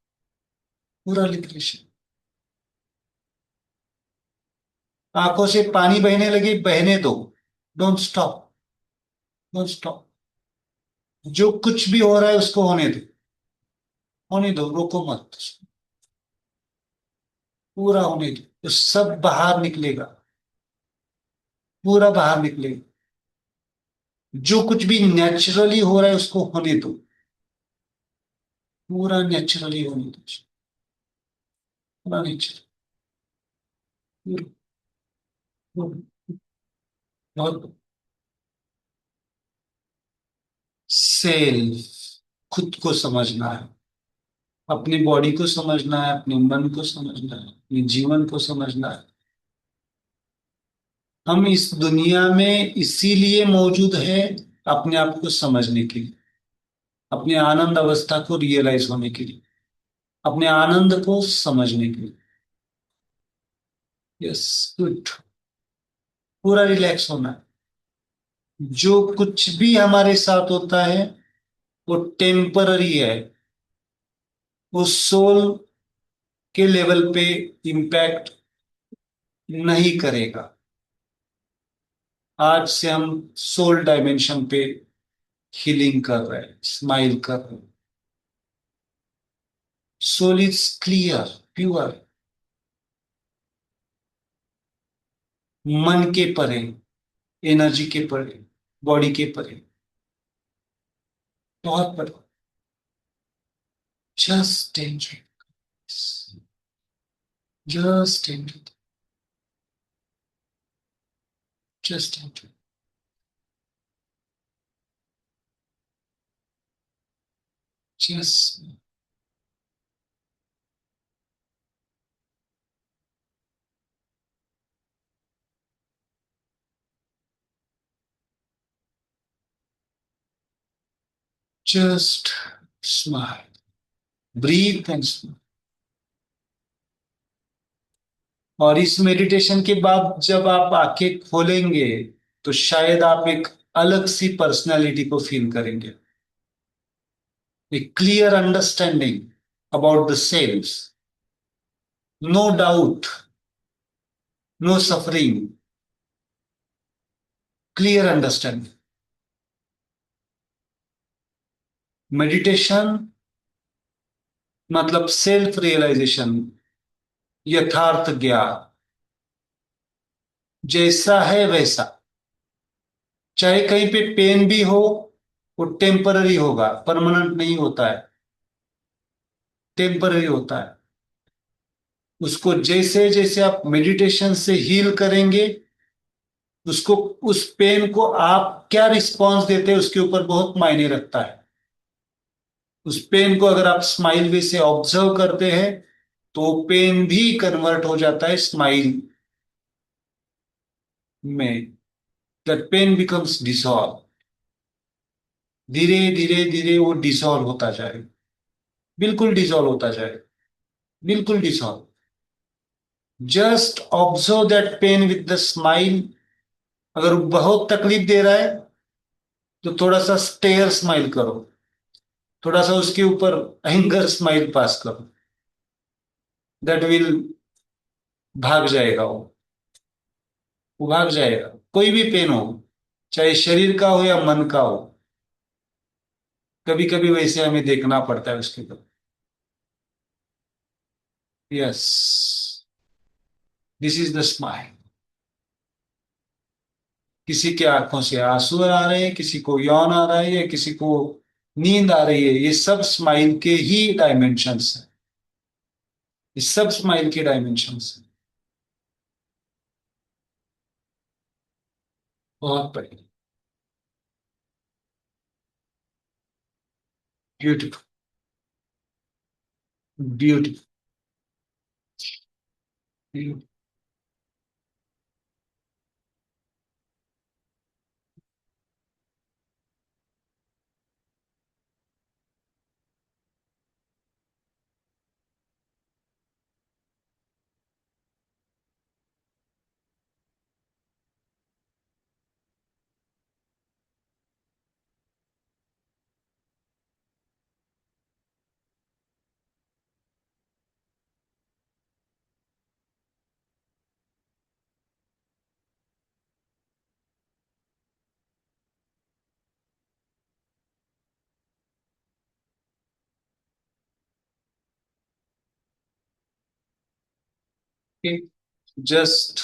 Speaker 1: पूरा लिबरेशन। आंखों से पानी बहने लगे, बहने दो, डोंट स्टॉप, डोंट स्टॉप। जो कुछ भी हो रहा है उसको होने दो, होने दो, रोको मत, पूरा होने दो, तो सब बाहर निकलेगा, पूरा बाहर निकलेगा। जो कुछ भी नेचुरली हो रहा है उसको होने दो, पूरा नेचुरली होने दो, पूरा नेचुरल, बहुत। सेल्फ, खुद को समझना है, अपनी बॉडी को समझना है, अपने मन को समझना है, अपने जीवन को समझना है। हम इस दुनिया में इसीलिए मौजूद है, अपने आप को समझने के लिए, अपने आनंद अवस्था को रियलाइज होने के लिए, अपने आनंद को समझने के लिए। यस, गुड, पूरा रिलैक्स होना है। जो कुछ भी हमारे साथ होता है वो टेम्पररी है, वो सोल के लेवल पे इम्पैक्ट नहीं करेगा। आज से हम सोल डायमेंशन पे हीलिंग कर रहे हैं, स्माइल कर रहे हैं। सोल इज क्लियर, प्योर, मन के परे, एनर्जी के परे, बॉडी के परे, बहुत परे। Just enjoy, just enjoy, just enjoy. Just, just smile. Breathe and smile. और इस मेडिटेशन के बाद जब आप आंखें खोलेंगे तो शायद आप एक अलग सी पर्सनालिटी को फील करेंगे, एक clear understanding about the self, no doubt, no suffering, clear understanding. Meditation मतलब सेल्फ रियलाइजेशन, यथार्थ ज्ञान। जैसा है वैसा, चाहे कहीं पे पेन भी हो, वो टेम्पररी होगा, परमानेंट नहीं होता है, टेम्पररी होता है। उसको जैसे जैसे आप मेडिटेशन से हील करेंगे उसको, उस पेन को आप क्या रिस्पॉन्स देते हैं उसके ऊपर बहुत मायने रखता है। उस पेन को अगर आप स्माइल वे से ऑब्जर्व करते हैं तो पेन भी कन्वर्ट हो जाता है स्माइल में। दैट पेन बिकम्स डिसॉल्व, धीरे धीरे धीरे वो डिसॉल्व होता जाए, बिल्कुल डिसॉल्व होता जाए, बिल्कुल dissolve. Just observe that pain with the smile. अगर वो बहुत तकलीफ दे रहा है तो थोड़ा सा स्टेयर स्माइल करो, थोड़ा सा उसके ऊपर एंगर स्माइल पास करो, दैट विल, भाग जाएगा वो भाग जाएगा। कोई भी पेन हो, चाहे शरीर का हो या मन का हो, कभी कभी वैसे हमें देखना पड़ता है उसके ऊपर। Yes, this is the smile. किसी के आंखों से आंसू आ रहे हैं, किसी को यौन आ रहा है, या किसी को नींद आ रही है, ये सब स्माइल के ही डायमेंशंस हैं। ये सब स्माइल के डायमेंशंस हैं। बहुत बढ़िया, beautiful, beautiful. Just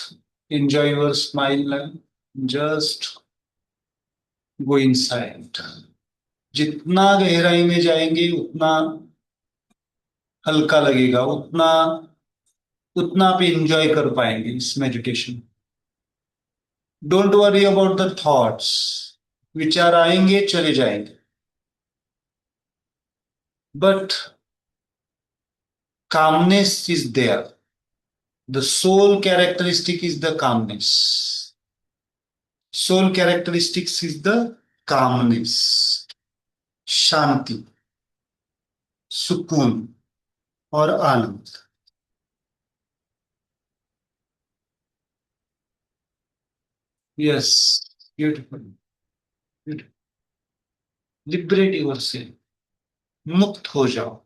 Speaker 1: enjoy your smile and just go inside। जितना गहराई में जाएंगे उतना हल्का लगेगा, उतना उतना आप इंजॉय कर पाएंगे इस meditation. Don't worry about the thoughts, विचार आएंगे चले जाएंगे, but calmness is there। The soul characteristic is the calmness। soul characteristics is the calmness, शांति, सुकून और आनंद। Yes, beautiful, beautiful. Liberate yourself, मुक्त हो जाओ।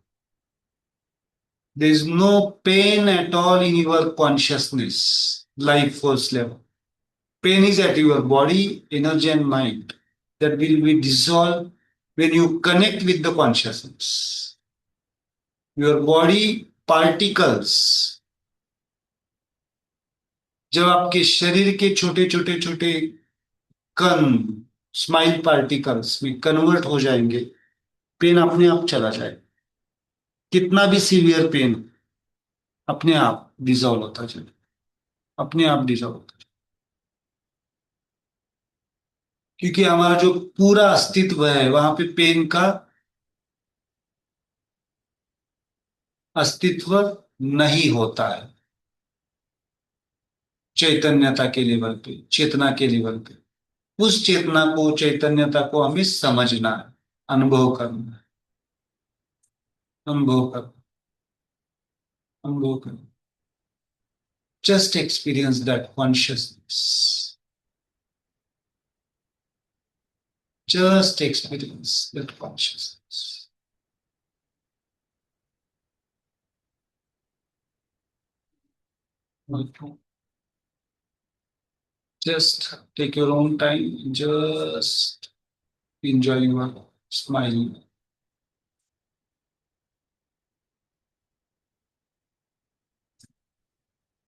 Speaker 1: There is no pain at all in your consciousness, life force level। Pain is at your body, energy and mind, that will be dissolved when you connect with the consciousness। Your body particles, जब आपके शरीर के छोटे छोटे छोटे कण smile particles में convert हो जाएंगे, पेन अपने आप चला जाए। कितना भी सीवियर पेन अपने आप डिसॉल्व होता चले, अपने आप डिसॉल्व होता चले। क्योंकि हमारा जो पूरा अस्तित्व है वहां पे पेन का अस्तित्व नहीं होता है। चैतन्यता के लेवल पे, चेतना के लेवल पे, उस चेतना को, चैतन्यता को हमें समझना है, अनुभव करना है, अनुभव करना, अनुभव करना। Just experience that consciousness, just experience that consciousness. Just take your own time, just enjoy your smile।